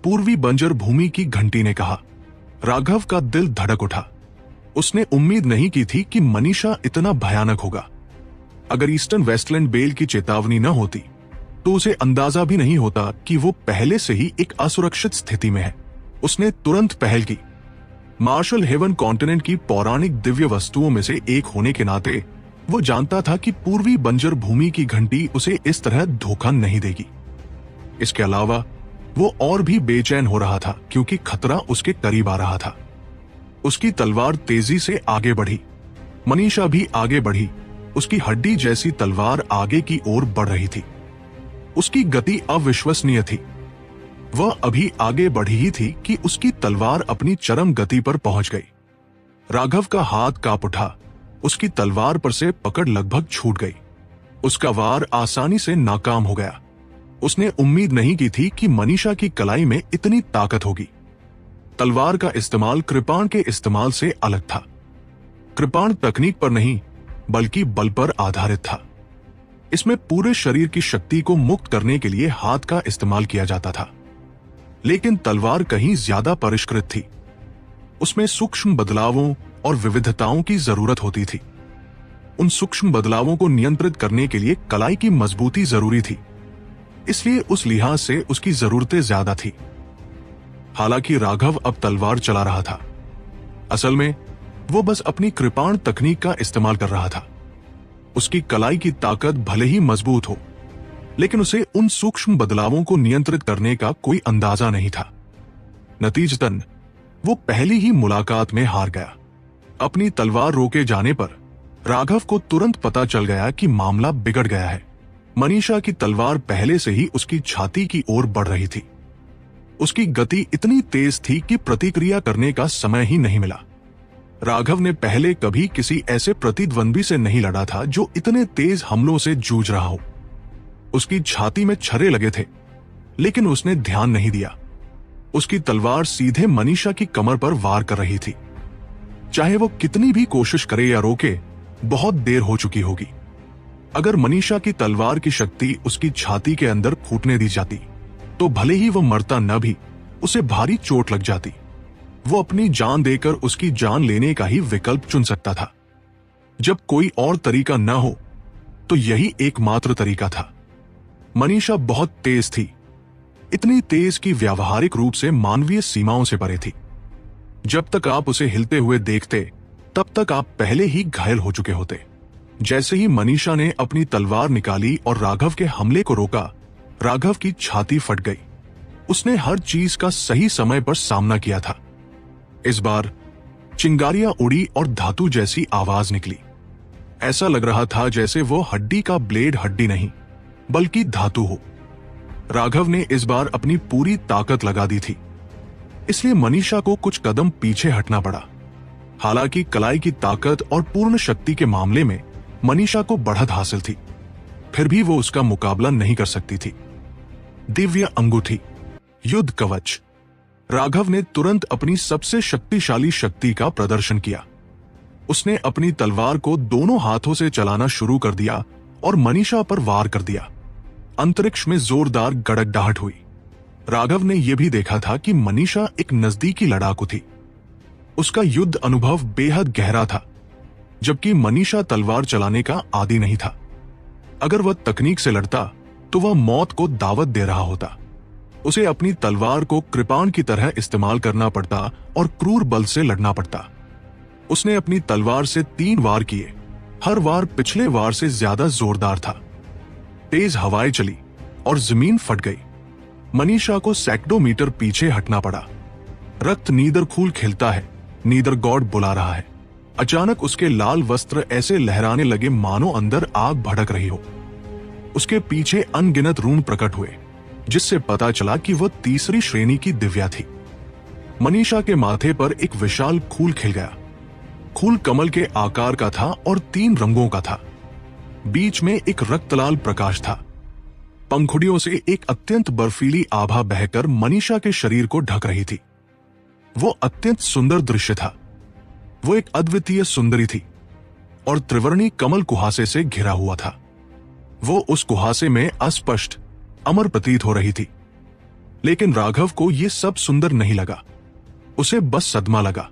पूर्वी बंजर भूमि की घंटी ने कहा। राघव का दिल धड़क उठा। उसने उम्मीद नहीं की थी कि मनीषा इतना भयानक होगा। अगर ईस्टर्न वेस्टलैंड बेल की चेतावनी न होती तो उसे अंदाजा भी नहीं होता कि वो पहले से ही एक असुरक्षित स्थिति में है। उसने तुरंत पहल की। मार्शल हेवन कॉन्टिनेंट की पौराणिक दिव्य वस्तुओं में से एक होने के नाते वो जानता था कि पूर्वी बंजर भूमि की घंटी उसे इस तरह धोखा नहीं देगी। इसके अलावा वो और भी बेचैन हो रहा था क्योंकि खतरा उसके करीब आ रहा था। उसकी तलवार तेजी से आगे बढ़ी। मनीषा भी आगे बढ़ी। उसकी हड्डी जैसी तलवार आगे की ओर बढ़ रही थी। उसकी गति अविश्वसनीय थी। वह अभी आगे बढ़ी ही थी कि उसकी तलवार अपनी चरम गति पर पहुंच गई। राघव का हाथ कांप उठा। उसकी तलवार पर से पकड़ लगभग छूट गई। उसका वार आसानी से नाकाम हो गया। उसने उम्मीद नहीं की थी कि मनीषा की कलाई में इतनी ताकत होगी। तलवार का इस्तेमाल कृपाण के इस्तेमाल से अलग था। कृपाण तकनीक पर नहीं बल्कि बल पर आधारित था। इसमें पूरे शरीर की शक्ति को मुक्त करने के लिए हाथ का इस्तेमाल किया जाता था, लेकिन तलवार कहीं ज्यादा परिष्कृत थी। उसमें सूक्ष्म बदलावों और विविधताओं की जरूरत होती थी। उन सूक्ष्म बदलावों को नियंत्रित करने के लिए कलाई की मजबूती जरूरी थी, इसलिए उस लिहाज से उसकी जरूरतें ज्यादा थी। हालांकि राघव अब तलवार चला रहा था। असल में वो बस अपनी कृपाण तकनीक का इस्तेमाल कर रहा था। उसकी कलाई की ताकत भले ही मजबूत हो, लेकिन उसे उन सूक्ष्म बदलावों को नियंत्रित करने का कोई अंदाजा नहीं था। नतीजतन वो पहली ही मुलाकात में हार गया। अपनी तलवार रोके जाने पर राघव को तुरंत पता चल गया कि मामला बिगड़ गया है। मनीषा की तलवार पहले से ही उसकी छाती की ओर बढ़ रही थी। उसकी गति इतनी तेज थी कि प्रतिक्रिया करने का समय ही नहीं मिला। राघव ने पहले कभी किसी ऐसे प्रतिद्वंदी से नहीं लड़ा था जो इतने तेज हमलों से जूझ रहा हो। उसकी छाती में छर्रे लगे थे, लेकिन उसने ध्यान नहीं दिया। उसकी तलवार सीधे मनीषा की कमर पर वार कर रही थी। चाहे वो कितनी भी कोशिश करे या रोके, बहुत देर हो चुकी होगी। अगर मनीषा की तलवार की शक्ति उसकी छाती के अंदर फूटने दी जाती, तो भले ही वो मरता न भी, उसे भारी चोट लग जाती। वो अपनी जान देकर उसकी जान लेने का ही विकल्प चुन सकता था। जब कोई और तरीका न हो, तो यही एकमात्र तरीका था। मनीषा बहुत तेज थी, इतनी तेज कि व्यावहारिक रूप से मानवीय सीमाओं से परे थी। जब तक आप उसे हिलते हुए देखते, तब तक आप पहले ही घायल हो चुके होते। जैसे ही मनीषा ने अपनी तलवार निकाली और राघव के हमले को रोका, राघव की छाती फट गई। उसने हर चीज का सही समय पर सामना किया था। इस बार चिंगारियां उड़ी और धातु जैसी आवाज निकली। ऐसा लग रहा था जैसे वो हड्डी का ब्लेड हड्डी नहीं, बल्कि धातु हो। राघव ने इस बार अपनी पूरी ताकत लगा दी थी, इसलिए मनीषा को कुछ कदम पीछे हटना पड़ा। हालांकि कलाई की ताकत और पूर्ण शक्ति के मामले में मनीषा को बढ़त हासिल थी, फिर भी वो उसका मुकाबला नहीं कर सकती थी। दिव्य अंगूठी, युद्ध कवच। राघव ने तुरंत अपनी सबसे शक्तिशाली शक्ति का प्रदर्शन किया। उसने अपनी तलवार को दोनों हाथों से चलाना शुरू कर दिया और मनीषा पर वार कर दिया। अंतरिक्ष में जोरदार गड़गड़ाहट हुई। राघव ने यह भी देखा था कि मनीषा एक नजदीकी लड़ाकू थी। उसका युद्ध अनुभव बेहद गहरा था, जबकि मनीषा तलवार चलाने का आदी नहीं था। अगर वह तकनीक से लड़ता, तो वह मौत को दावत दे रहा होता। उसे अपनी तलवार को कृपाण की तरह इस्तेमाल करना पड़ता और क्रूर बल से लड़ना पड़ता। उसने अपनी तलवार से 3 वार किए, हर वार पिछले वार से ज्यादा जोरदार था। तेज हवाएं चली और जमीन फट गई। मनीषा को सैकड़ों मीटर पीछे हटना पड़ा। रक्त नीदर खून खिलता है, नीदर गॉड बुला रहा है। अचानक उसके लाल वस्त्र ऐसे लहराने लगे मानो अंदर आग भड़क रही हो। उसके पीछे अनगिनत रून प्रकट हुए, जिससे पता चला कि वह तीसरी श्रेणी की दिव्या थी। मनीषा के माथे पर एक विशाल खूल खिल गया। खूल कमल के आकार का था और 3 रंगों का था। बीच में एक रक्तलाल प्रकाश था। पंखुड़ियों से एक अत्यंत बर्फीली आभा बहकर मनीषा के शरीर को ढक रही थी। वो अत्यंत सुंदर दृश्य था। वो एक अद्वितीय सुंदरी थी और त्रिवर्णी कमल कुहासे से घिरा हुआ था। वो उस कुहासे में अस्पष्ट अमर प्रतीत हो रही थी। लेकिन राघव को यह सब सुंदर नहीं लगा। उसे बस सदमा लगा।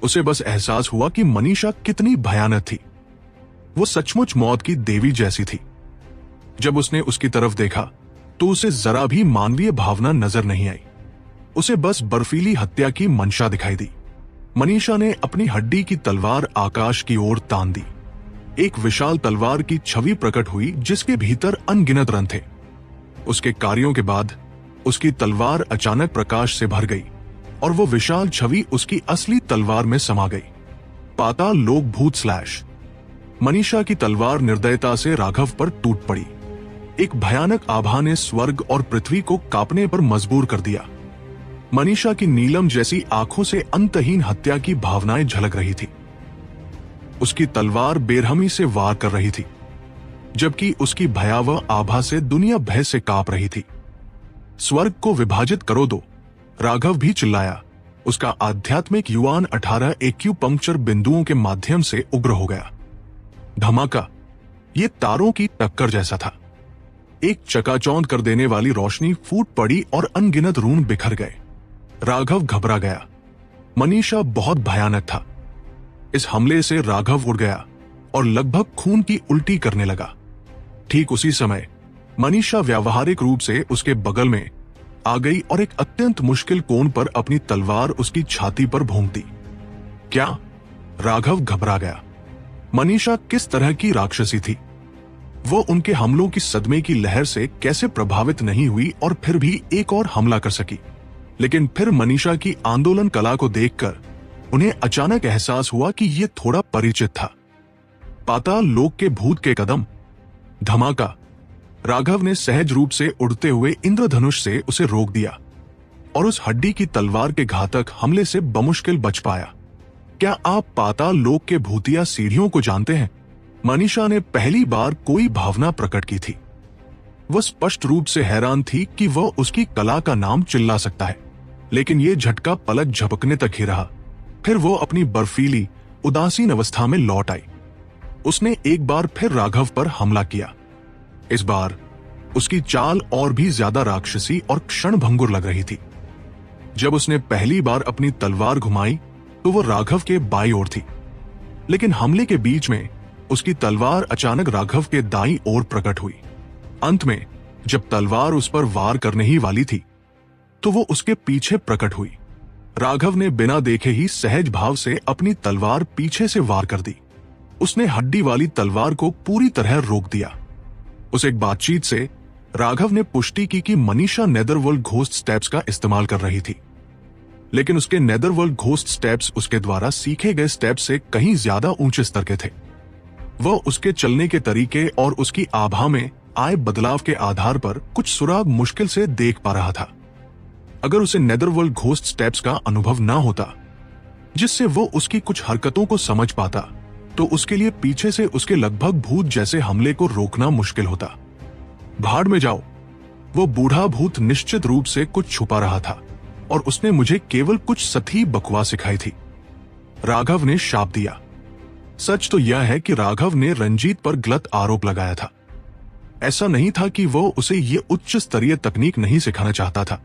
उसे बस एहसास हुआ कि मनीषा कितनी भयानक थी। वो सचमुच मौत की देवी जैसी थी। जब उसने उसकी तरफ देखा, तो उसे जरा भी मानवीय भावना नजर नहीं आई। उसे बस बर्फीली हत्या की मंशा दिखाई दी। मनीषा ने अपनी हड्डी की तलवार आकाश की ओर तान दी। एक विशाल तलवार की छवि प्रकट हुई, जिसके भीतर अनगिनत रन थे। उसके कार्यों के बाद उसकी तलवार अचानक प्रकाश से भर गई और वो विशाल छवि उसकी असली तलवार में समा गई। पाताल लोक भूत स्लैश। मनीषा की तलवार निर्दयता से राघव पर टूट पड़ी। एक भयानक आभा ने स्वर्ग और पृथ्वी को कांपने पर मजबूर कर दिया। मनीषा की नीलम जैसी आंखों से अंतहीन हत्या की भावनाएं झलक रही थी। उसकी तलवार बेरहमी से वार कर रही थी, जबकि उसकी भयावह आभा से दुनिया भय से कांप रही थी। स्वर्ग को विभाजित करो दो, राघव भी चिल्लाया। उसका आध्यात्मिक युवान 18 एक्यूपंक्चर बिंदुओं के माध्यम से उग्र हो गया। धमाका, ये तारों की टक्कर जैसा था। एक चकाचौंध कर देने वाली रोशनी फूट पड़ी और अनगिनत रून बिखर गए। राघव घबरा गया। मनीषा बहुत भयानक था। इस हमले से राघव उड़ गया और लगभग खून की उल्टी करने लगा। ठीक उसी समय मनीषा व्यावहारिक रूप से उसके बगल में आ गई और एक अत्यंत मुश्किल कोण पर अपनी तलवार उसकी छाती पर भोंक दी। क्या? राघव घबरा गया। मनीषा किस तरह की राक्षसी थी? वो उनके हमलों की सदमे की लहर से कैसे प्रभावित नहीं हुई और फिर भी एक और हमला कर सकी? लेकिन फिर मनीषा की आंदोलन कला को देखकर उन्हें अचानक एहसास हुआ कि यह थोड़ा परिचित था। पाताल लोक के भूत के कदम। धमाका, राघव ने सहज रूप से उड़ते हुए इंद्रधनुष से उसे रोक दिया और उस हड्डी की तलवार के घातक हमले से बमुश्किल बच पाया। क्या आप पाताल लोक के भूतिया सीढ़ियों को जानते हैं? मनीषा ने पहली बार कोई भावना प्रकट की थी। वह स्पष्ट रूप से हैरान थी कि वह उसकी कला का नाम चिल्ला सकता है, लेकिन यह झटका पलक झपकने तक ही रहा। फिर वो अपनी बर्फीली उदासीन अवस्था में लौट आई। उसने एक बार फिर राघव पर हमला किया। इस बार उसकी चाल और भी ज्यादा राक्षसी और क्षणभंगुर लग रही थी। जब उसने पहली बार अपनी तलवार घुमाई तो वो राघव के बाईं ओर थी, लेकिन हमले के बीच में उसकी तलवार अचानक राघव के दाईं ओर प्रकट हुई। अंत में जब तलवार उस पर वार करने ही वाली थी तो वो उसके पीछे प्रकट हुई। राघव ने बिना देखे ही सहज भाव से अपनी तलवार पीछे से वार कर दी। उसने हड्डी वाली तलवार को पूरी तरह रोक दिया। उस एक बातचीत से राघव ने पुष्टि की कि मनीषा नेदरवर्ल्ड घोस्ट स्टेप्स का इस्तेमाल कर रही थी, लेकिन उसके नेदरवर्ल्ड घोस्ट स्टेप्स उसके द्वारा सीखे गए स्टेप्स से कहीं ज्यादा ऊंचे स्तर के थे। वह उसके चलने के तरीके और उसकी आभा में आए बदलाव के आधार पर कुछ सुराग मुश्किल से देख पा रहा था। अगर उसे नेदरवर्ल्ड घोस्ट स्टेप्स का अनुभव ना होता जिससे वो उसकी कुछ हरकतों को समझ पाता, तो उसके लिए पीछे से उसके लगभग भूत जैसे हमले को रोकना मुश्किल होता। भाड़ में जाओ, वो बूढ़ा भूत निश्चित रूप से कुछ छुपा रहा था और उसने मुझे केवल कुछ सती बकवास सिखाई थी, राघव ने शाप दिया। सच तो यह है कि राघव ने रंजीत पर गलत आरोप लगाया था। ऐसा नहीं था कि वो उसे ये उच्च स्तरीय तकनीक नहीं सिखाना चाहता था,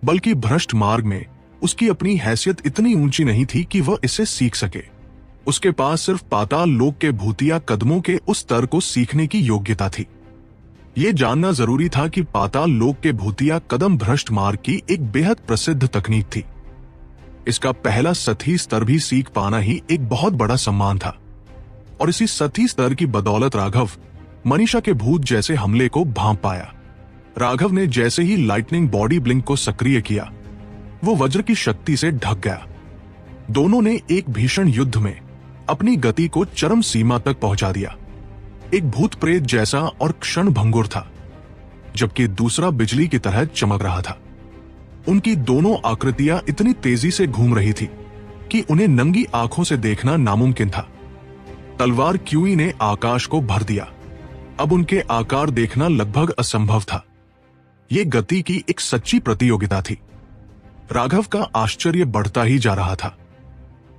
बल्कि भ्रष्ट मार्ग में उसकी अपनी हैसियत इतनी ऊंची नहीं थी कि वह इसे सीख सके। उसके पास सिर्फ पाताल लोक के भूतिया कदमों के उस स्तर को सीखने की योग्यता थी। यह जानना जरूरी था कि पाताल लोक के भूतिया कदम भ्रष्ट मार्ग की एक बेहद प्रसिद्ध तकनीक थी। इसका पहला सतही स्तर भी सीख पाना ही एक बहुत बड़ा सम्मान था, और इसी सतही स्तर की बदौलत राघव मनीषा के भूत जैसे हमले को भांप पाया। राघव ने जैसे ही लाइटनिंग बॉडी ब्लिंक को सक्रिय किया, वो वज्र की शक्ति से ढक गया। दोनों ने एक भीषण युद्ध में अपनी गति को चरम सीमा तक पहुंचा दिया। एक भूत प्रेत जैसा और क्षणभंगुर था, जबकि दूसरा बिजली की तरह चमक रहा था। उनकी दोनों आकृतियां इतनी तेजी से घूम रही थी कि उन्हें नंगी आंखों से देखना नामुमकिन था। तलवार क्यूई ने आकाश को भर दिया। अब उनके आकार देखना लगभग असंभव था। ये गति की एक सच्ची प्रतियोगिता थी। राघव का आश्चर्य बढ़ता ही जा रहा था।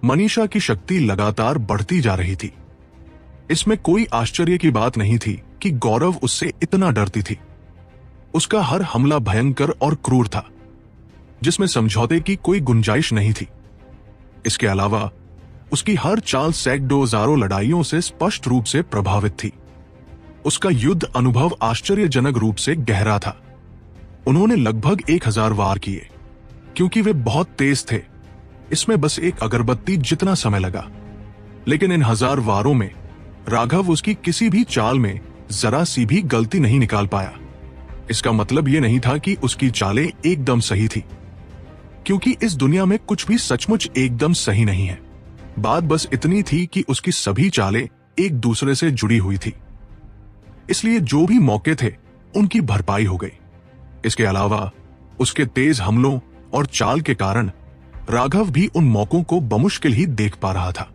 मनीषा की शक्ति लगातार बढ़ती जा रही थी। इसमें कोई आश्चर्य की बात नहीं थी कि गौरव उससे इतना डरती थी। उसका हर हमला भयंकर और क्रूर था, जिसमें समझौते की कोई गुंजाइश नहीं थी। इसके अलावा उसकी हर चाल सैकड़ों हजारों लड़ाइयों से स्पष्ट रूप से प्रभावित थी। उसका युद्ध अनुभव आश्चर्यजनक रूप से गहरा था। उन्होंने लगभग 1000 वार किए। क्योंकि वे बहुत तेज थे, इसमें बस एक अगरबत्ती जितना समय लगा, लेकिन इन 1000 वारों में राघव उसकी किसी भी चाल में जरा सी भी गलती नहीं निकाल पाया। इसका मतलब यह नहीं था कि उसकी चालें एकदम सही थी, क्योंकि इस दुनिया में कुछ भी सचमुच एकदम सही नहीं है। बात बस इतनी थी कि उसकी सभी चालें एक दूसरे से जुड़ी हुई थी, इसलिए जो भी मौके थे उनकी भरपाई हो गई। इसके अलावा उसके तेज हमलों और चाल के कारण राघव भी उन मौकों को बमुश्किल ही देख पा रहा था,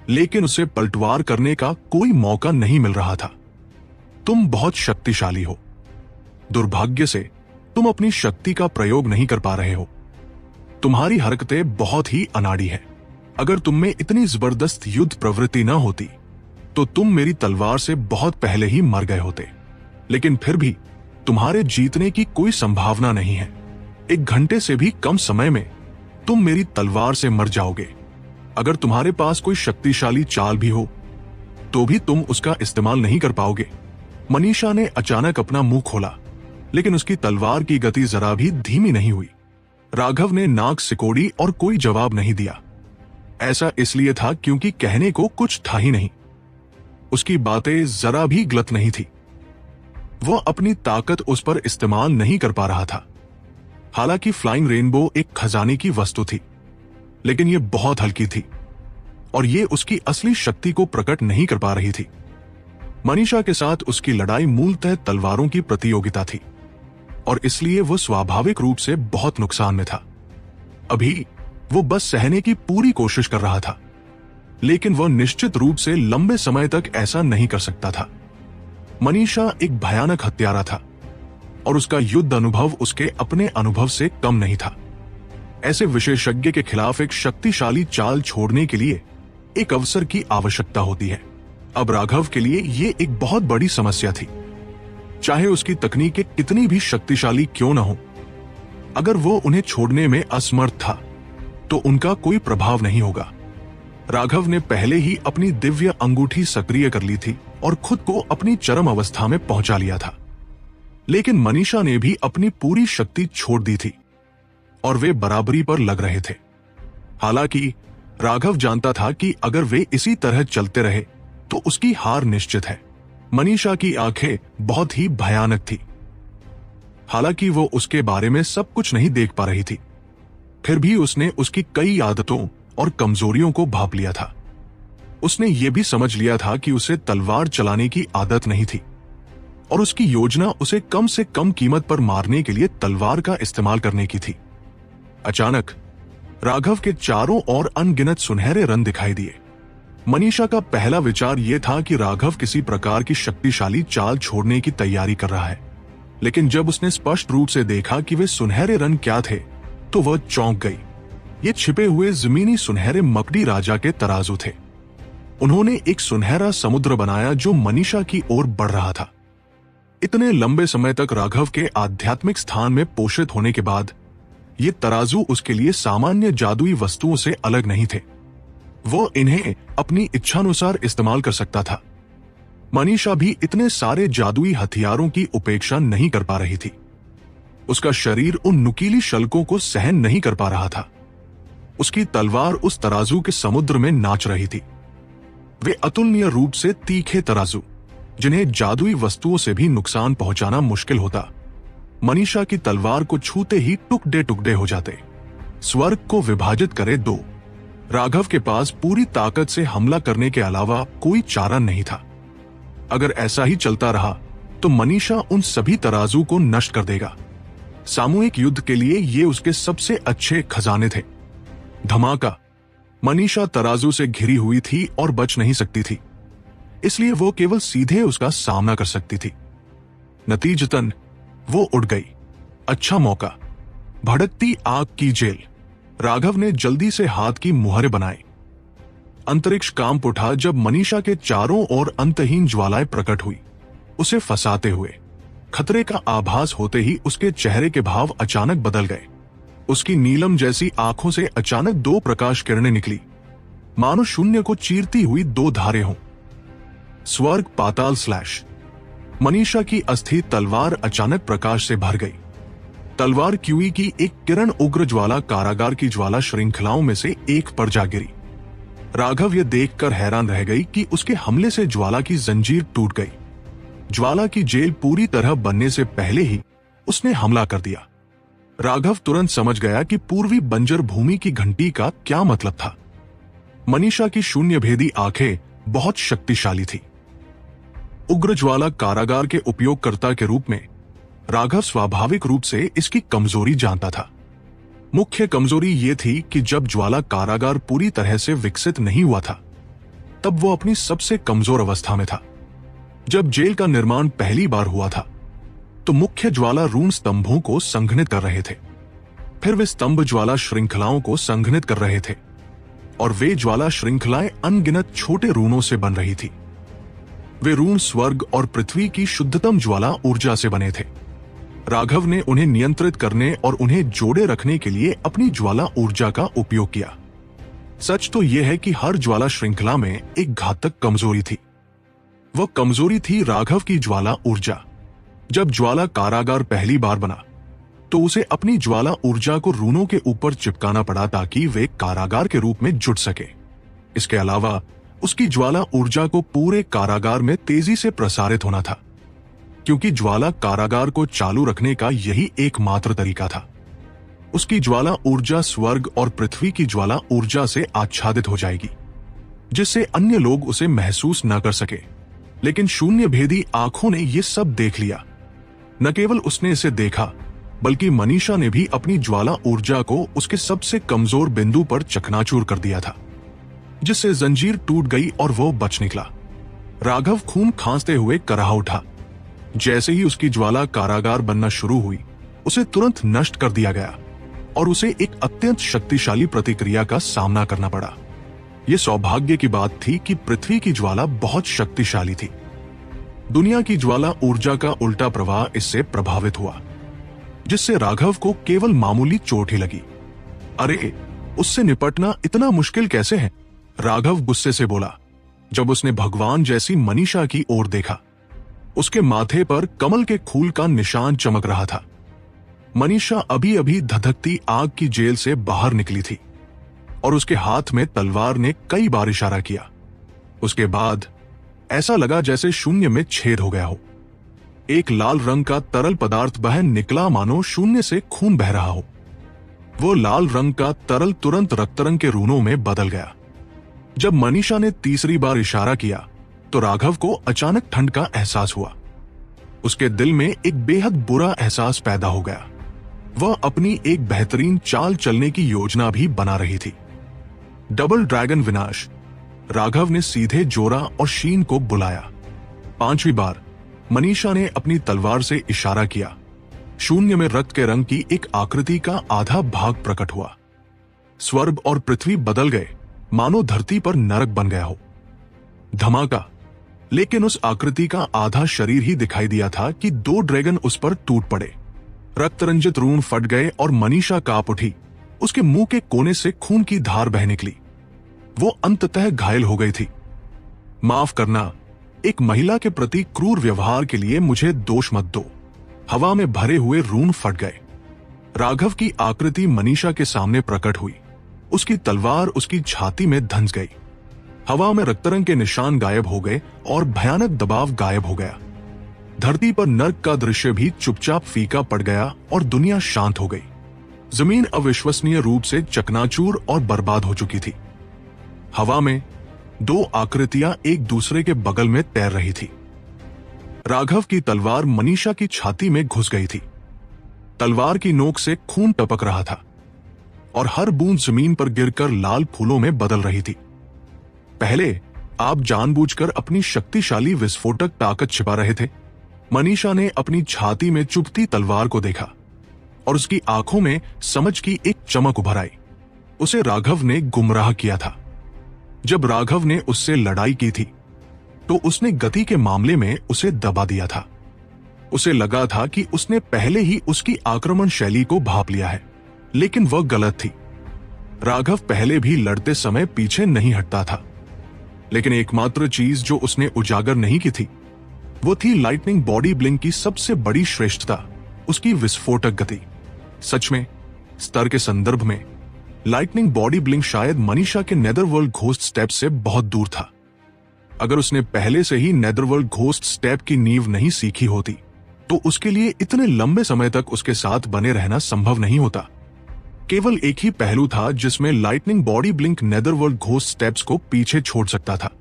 लेकिन उसे पलटवार करने का कोई मौका नहीं मिल रहा था। तुम बहुत शक्तिशाली हो, दुर्भाग्य से तुम अपनी शक्ति का प्रयोग नहीं कर पा रहे हो। तुम्हारी हरकतें बहुत ही अनाड़ी है। अगर तुम में इतनी जबरदस्त युद्ध प्रवृत्ति न होती तो तुम मेरी तलवार से बहुत पहले ही मर गए होते, लेकिन फिर भी तुम्हारे जीतने की कोई संभावना नहीं है। 1 घंटे से भी कम समय में तुम मेरी तलवार से मर जाओगे। अगर तुम्हारे पास कोई शक्तिशाली चाल भी हो तो भी तुम उसका इस्तेमाल नहीं कर पाओगे। मनीषा ने अचानक अपना मुंह खोला, लेकिन उसकी तलवार की गति जरा भी धीमी नहीं हुई। राघव ने नाक सिकोड़ी और कोई जवाब नहीं दिया। ऐसा इसलिए था क्योंकि कहने को कुछ था ही नहीं। उसकी बातें जरा भी गलत नहीं थी। वह अपनी ताकत उस पर इस्तेमाल नहीं कर पा रहा था। हालांकि फ्लाइंग रेनबो एक खजाने की वस्तु थी, लेकिन यह बहुत हल्की थी और यह उसकी असली शक्ति को प्रकट नहीं कर पा रही थी। मनीषा के साथ उसकी लड़ाई मूलतः तलवारों की प्रतियोगिता थी और इसलिए वह स्वाभाविक रूप से बहुत नुकसान में था। अभी वो बस सहने की पूरी कोशिश कर रहा था, लेकिन वह निश्चित रूप से लंबे समय तक ऐसा नहीं कर सकता था। मनीषा एक भयानक हत्यारा था और उसका युद्ध अनुभव उसके अपने अनुभव से कम नहीं था। ऐसे विशेषज्ञ के खिलाफ एक शक्तिशाली चाल छोड़ने के लिए एक अवसर की आवश्यकता होती है। अब राघव के लिए ये एक बहुत बड़ी समस्या थी। चाहे उसकी तकनीकें कितनी भी शक्तिशाली क्यों न हो, अगर वो उन्हें छोड़ने में असमर्थ था तो उनका कोई प्रभाव नहीं होगा। राघव ने पहले ही अपनी दिव्य अंगूठी सक्रिय कर ली थी और खुद को अपनी चरम अवस्था में पहुंचा लिया था, लेकिन मनीषा ने भी अपनी पूरी शक्ति छोड़ दी थी और वे बराबरी पर लग रहे थे। हालांकि राघव जानता था कि अगर वे इसी तरह चलते रहे तो उसकी हार निश्चित है। मनीषा की आंखें बहुत ही भयानक थी। हालांकि वो उसके बारे में सब कुछ नहीं देख पा रही थी, फिर भी उसने उसकी कई आदतों और कमजोरियों को भांप लिया था। उसने ये भी समझ लिया था कि उसे तलवार चलाने की आदत नहीं थी और उसकी योजना उसे कम से कम कीमत पर मारने के लिए तलवार का इस्तेमाल करने की थी। अचानक राघव के चारों ओर अनगिनत सुनहरे रंग दिखाई दिए। मनीषा का पहला विचार यह था कि राघव किसी प्रकार की शक्तिशाली चाल छोड़ने की तैयारी कर रहा है, लेकिन जब उसने स्पष्ट रूप से देखा कि वे सुनहरे रंग क्या थे तो वह चौंक गई। ये छिपे हुए जमीनी सुनहरे मकड़ी राजा के तराजू थे। उन्होंने एक सुनहरा समुद्र बनाया जो मनीषा की ओर बढ़ रहा था। इतने लंबे समय तक राघव के आध्यात्मिक स्थान में पोषित होने के बाद ये तराजू उसके लिए सामान्य जादुई वस्तुओं से अलग नहीं थे। वो इन्हें अपनी इच्छानुसार इस्तेमाल कर सकता था। मनीषा भी इतने सारे जादुई हथियारों की उपेक्षा नहीं कर पा रही थी। उसका शरीर उन नुकीली शल्कों को सहन नहीं कर पा रहा था। उसकी तलवार उस तराजू के समुद्र में नाच रही थी। वे अतुलनीय रूप से तीखे तराजू, जिन्हें जादुई वस्तुओं से भी नुकसान पहुंचाना मुश्किल होता, मनीषा की तलवार को छूते ही टुकड़े टुकड़े हो जाते। स्वर्ग को विभाजित करे दो। राघव के पास पूरी ताकत से हमला करने के अलावा कोई चारा नहीं था। अगर ऐसा ही चलता रहा तो मनीषा उन सभी तराजू को नष्ट कर देगा। सामूहिक युद्ध के लिए ये उसके सबसे अच्छे खजाने थे। धमाका। मनीषा तराजू से घिरी हुई थी और बच नहीं सकती थी, इसलिए वो केवल सीधे उसका सामना कर सकती थी। नतीजतन वो उड़ गई। अच्छा मौका। भड़कती आग की जेल। राघव ने जल्दी से हाथ की मुहरें बनाई। अंतरिक्ष कांप उठा जब मनीषा के चारों ओर अंतहीन ज्वालाएं प्रकट हुई, उसे फंसाते हुए। खतरे का आभास होते ही उसके चेहरे के भाव अचानक बदल गए। उसकी नीलम जैसी आंखों से अचानक दो प्रकाश किरणें निकली, मानो शून्य को चीरती हुई दो धारे हों। स्वर्ग पाताल स्लैश। मनीषा की अस्थि तलवार अचानक प्रकाश से भर गई। तलवार क्यूई की एक किरण उग्र ज्वाला कारागार की ज्वाला श्रृंखलाओं में से एक पर जा गिरी। राघव यह देखकर हैरान रह गई कि उसके हमले से ज्वाला की जंजीर टूट गई। ज्वाला की जेल पूरी तरह बनने से पहले ही उसने हमला कर दिया। राघव तुरंत समझ गया कि पूर्वी बंजर भूमि की घंटी का क्या मतलब था। मनीषा की शून्य भेदी आंखें बहुत शक्तिशाली थी। उग्र ज्वाला कारागार के उपयोगकर्ता के रूप में राघव स्वाभाविक रूप से इसकी कमजोरी जानता था। मुख्य कमजोरी यह थी कि जब ज्वाला कारागार पूरी तरह से विकसित नहीं हुआ था, तब वो अपनी सबसे कमजोर अवस्था में था। जब जेल का निर्माण पहली बार हुआ था, तो मुख्य ज्वाला रून स्तंभों को संघनित कर रहे थे। फिर वे स्तंभ ज्वाला श्रृंखलाओं को संघनित कर रहे थे और वे ज्वाला श्रृंखलाएं अनगिनत छोटे रूणों से बन रही थी। वे रून स्वर्ग और पृथ्वी की शुद्धतम ज्वाला ऊर्जा से बने थे। राघव ने उन्हें नियंत्रित करने और उन्हें जोड़े रखने के लिए अपनी ज्वाला ऊर्जा का उपयोग किया। सच तो यह है कि हर ज्वाला श्रृंखला में एक घातक कमजोरी थी। वह कमजोरी थी राघव की ज्वाला ऊर्जा। जब ज्वाला कारागार पहली बार बना, तो उसे अपनी ज्वाला ऊर्जा को रूनों के ऊपर चिपकाना पड़ा ताकि वे कारागार के रूप में जुड़ सके। इसके अलावा उसकी ज्वाला ऊर्जा को पूरे कारागार में तेजी से प्रसारित होना था, क्योंकि ज्वाला कारागार को चालू रखने का यही एकमात्र तरीका था। उसकी ज्वाला ऊर्जा स्वर्ग और पृथ्वी की ज्वाला ऊर्जा से आच्छादित हो जाएगी, जिससे अन्य लोग उसे महसूस न कर सके। लेकिन शून्य भेदी आंखों ने यह सब देख लिया। न केवल उसने इसे देखा, बल्कि मनीषा ने भी अपनी ज्वाला ऊर्जा को उसके सबसे कमजोर बिंदु पर चकनाचूर कर दिया था, जिससे जंजीर टूट गई और वो बच निकला। राघव खून खांसते हुए कराह उठा। जैसे ही उसकी ज्वाला कारागार बनना शुरू हुई, उसे तुरंत नष्ट कर दिया गया और उसे एक अत्यंत शक्तिशाली प्रतिक्रिया का सामना करना पड़ा। यह सौभाग्य की बात थी कि पृथ्वी की ज्वाला बहुत शक्तिशाली थी। दुनिया की ज्वाला ऊर्जा का उल्टा प्रवाह इससे प्रभावित हुआ, जिससे राघव को केवल मामूली चोट ही लगी। अरे, उससे निपटना इतना मुश्किल कैसे है? राघव गुस्से से बोला जब उसने भगवान जैसी मनीषा की ओर देखा। उसके माथे पर कमल के फूल का निशान चमक रहा था। मनीषा अभी अभी धधकती आग की जेल से बाहर निकली थी और उसके हाथ में तलवार ने कई बार इशारा किया। उसके बाद ऐसा लगा जैसे शून्य में छेद हो गया हो। एक लाल रंग का तरल पदार्थ बह निकला, मानो शून्य से खून बह रहा हो। वो लाल रंग का तरल तुरंत रक्तरंग के रूनों में बदल गया। जब मनीषा ने तीसरी बार इशारा किया तो राघव को अचानक ठंड का एहसास हुआ। उसके दिल में एक बेहद बुरा एहसास पैदा हो गया। वह अपनी एक बेहतरीन चाल चलने की योजना भी बना रही थी। डबल ड्रैगन विनाश। राघव ने सीधे जोरा और शीन को बुलाया। पांचवी बार मनीषा ने अपनी तलवार से इशारा किया। शून्य में रक्त के रंग की एक आकृति का आधा भाग प्रकट हुआ। स्वर्ग और पृथ्वी बदल गए, मानो धरती पर नरक बन गया हो। धमाका। लेकिन उस आकृति का आधा शरीर ही दिखाई दिया था कि दो ड्रैगन उस पर टूट पड़े। रक्तरंजित रून फट गए और मनीषा कांप उठी। उसके मुंह के कोने से खून की धार बह निकली। वो अंततः घायल हो गई थी। माफ करना, एक महिला के प्रति क्रूर व्यवहार के लिए मुझे दोष मत दो। हवा में भरे हुए रून फट गए। राघव की आकृति मनीषा के सामने प्रकट हुई। उसकी तलवार उसकी छाती में धंस गई। हवा में रक्तरंग के निशान गायब हो गए और भयानक दबाव गायब हो गया। धरती पर नर्क का दृश्य भी चुपचाप फीका पड़ गया और दुनिया शांत हो गई। जमीन अविश्वसनीय रूप से चकनाचूर और बर्बाद हो चुकी थी। हवा में दो आकृतियां एक दूसरे के बगल में तैर रही थी। राघव की तलवार मनीषा की छाती में घुस गई थी। तलवार की नोक से खून टपक रहा था और हर बूंद जमीन पर गिरकर लाल फूलों में बदल रही थी। पहले आप जानबूझकर अपनी शक्तिशाली विस्फोटक ताकत छिपा रहे थे। मनीषा ने अपनी छाती में चुभती तलवार को देखा और उसकी आंखों में समझ की एक चमक उभर आई। उसे राघव ने गुमराह किया था। जब राघव ने उससे लड़ाई की थी तो उसने गति के मामले में उसे दबा दिया था। उसे लगा था कि उसने पहले ही उसकी आक्रमण शैली को भांप लिया है, लेकिन वह गलत थी। राघव पहले भी लड़ते समय पीछे नहीं हटता था, लेकिन एकमात्र चीज जो उसने उजागर नहीं की थी वो थी लाइटनिंग बॉडी ब्लिंक की सबसे बड़ी श्रेष्ठता, उसकी विस्फोटक गति। सच में, स्तर के संदर्भ में लाइटनिंग बॉडी ब्लिंक शायद मनीषा के नेदरवर्ल्ड घोस्ट स्टेप से बहुत दूर था। अगर उसने पहले से ही नेदरवर्ल्ड घोस्ट स्टेप की नींव नहीं सीखी होती तो उसके लिए इतने लंबे समय तक उसके साथ बने रहना संभव नहीं होता। केवल एक ही पहलू था जिसमें lightning body blink netherworld ghost steps को पीछे छोड़ सकता था,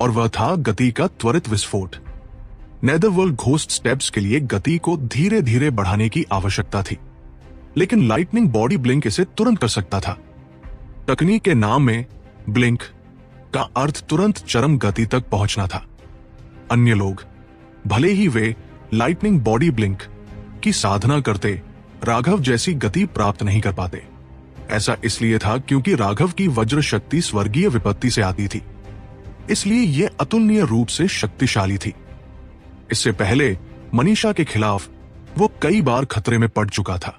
और वह था गति का त्वरित विस्फोट। नेदरवर्ल्ड घोस्ट स्टेप्स के लिए गति को धीरे धीरे बढ़ाने की आवश्यकता थी, लेकिन लाइटनिंग बॉडी ब्लिंक इसे तुरंत कर सकता था। तकनीक के नाम में ब्लिंक का अर्थ तुरंत चरम गति तक पहुंचना था। अन्य लोग, भले ही वे लाइटनिंग बॉडी ब्लिंक की साधना करते, राघव जैसी गति प्राप्त नहीं कर पाते। ऐसा इसलिए था क्योंकि राघव की वज्र शक्ति स्वर्गीय विपत्ति से आती थी, इसलिए यह अतुलनीय रूप से शक्तिशाली थी। इससे पहले मनीषा के खिलाफ वो कई बार खतरे में पड़ चुका था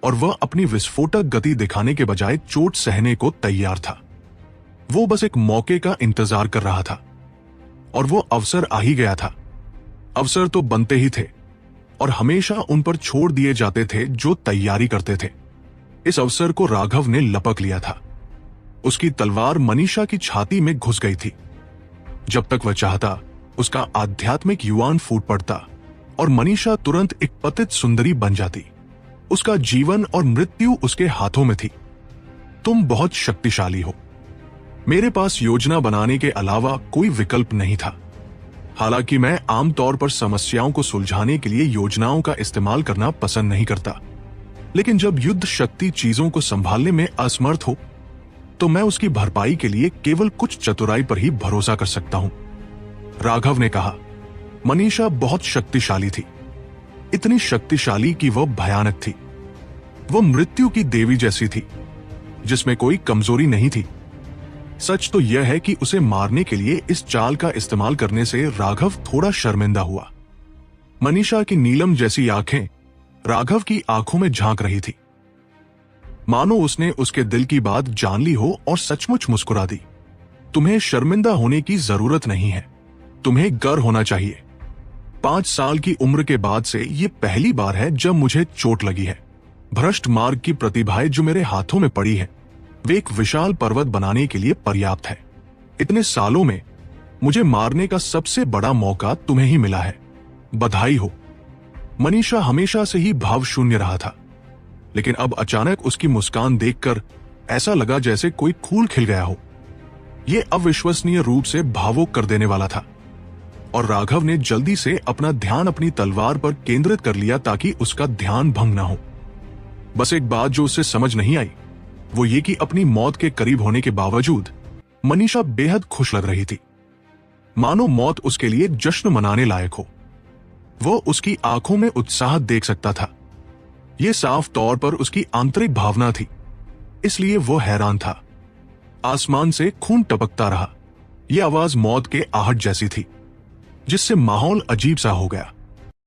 और वह अपनी विस्फोटक गति दिखाने के बजाय चोट सहने को तैयार था। वो बस एक मौके का इंतजार कर रहा था और वो अवसर आ ही गया था। अवसर तो बनते ही थे और हमेशा उन पर छोड़ दिए जाते थे जो तैयारी करते थे। इस अवसर को राघव ने लपक लिया था। उसकी तलवार मनीषा की छाती में घुस गई थी। जब तक वह चाहता, उसका आध्यात्मिक युवान फूट पड़ता और मनीषा तुरंत एक पतित सुंदरी बन जाती। उसका जीवन और मृत्यु उसके हाथों में थी। तुम बहुत शक्तिशाली हो। मेरे पास योजना बनाने के अलावा कोई विकल्प नहीं था। हालांकि मैं आमतौर पर समस्याओं को सुलझाने के लिए योजनाओं का इस्तेमाल करना पसंद नहीं करता, लेकिन जब युद्ध शक्ति चीजों को संभालने में असमर्थ हो तो मैं उसकी भरपाई के लिए केवल कुछ चतुराई पर ही भरोसा कर सकता हूं। राघव ने कहा, मनीषा बहुत शक्तिशाली थी, इतनी शक्तिशाली कि वह भयानक थी। वह मृत्यु की देवी जैसी थी, जिसमें कोई कमजोरी नहीं थी। सच तो यह है कि उसे मारने के लिए इस चाल का इस्तेमाल करने से राघव थोड़ा शर्मिंदा हुआ। मनीषा की नीलम जैसी आंखें राघव की आंखों में झांक रही थी, मानो उसने उसके दिल की बात जान ली हो और सचमुच मुस्कुरा दी। तुम्हें शर्मिंदा होने की जरूरत नहीं है, तुम्हें गर्व होना चाहिए। 5 साल की उम्र के बाद से ये पहली बार है जब मुझे चोट लगी है। भ्रष्ट मार्ग की प्रतिभाएं जो मेरे हाथों में पड़ी है, वे एक विशाल पर्वत बनाने के लिए पर्याप्त है। इतने सालों में मुझे मारने का सबसे बड़ा मौका तुम्हें ही मिला है, बधाई हो। मनीषा हमेशा से ही भावशून्य रहा था, लेकिन अब अचानक उसकी मुस्कान देखकर ऐसा लगा जैसे कोई फूल खिल गया हो। यह अविश्वसनीय रूप से भावुक कर देने वाला था, और राघव ने जल्दी से अपना ध्यान अपनी तलवार पर केंद्रित कर लिया ताकि उसका ध्यान भंग न हो। बस एक बात जो उसे समझ नहीं आई, वो ये कि अपनी मौत के करीब होने के बावजूद मनीषा बेहद खुश लग रही थी, मानो मौत उसके लिए जश्न मनाने लायक हो। वो उसकी आंखों में उत्साह देख सकता था। यह साफ तौर पर उसकी आंतरिक भावना थी, इसलिए वो हैरान था। आसमान से खून टपकता रहा। यह आवाज मौत के आहट जैसी थी, जिससे माहौल अजीब सा हो गया।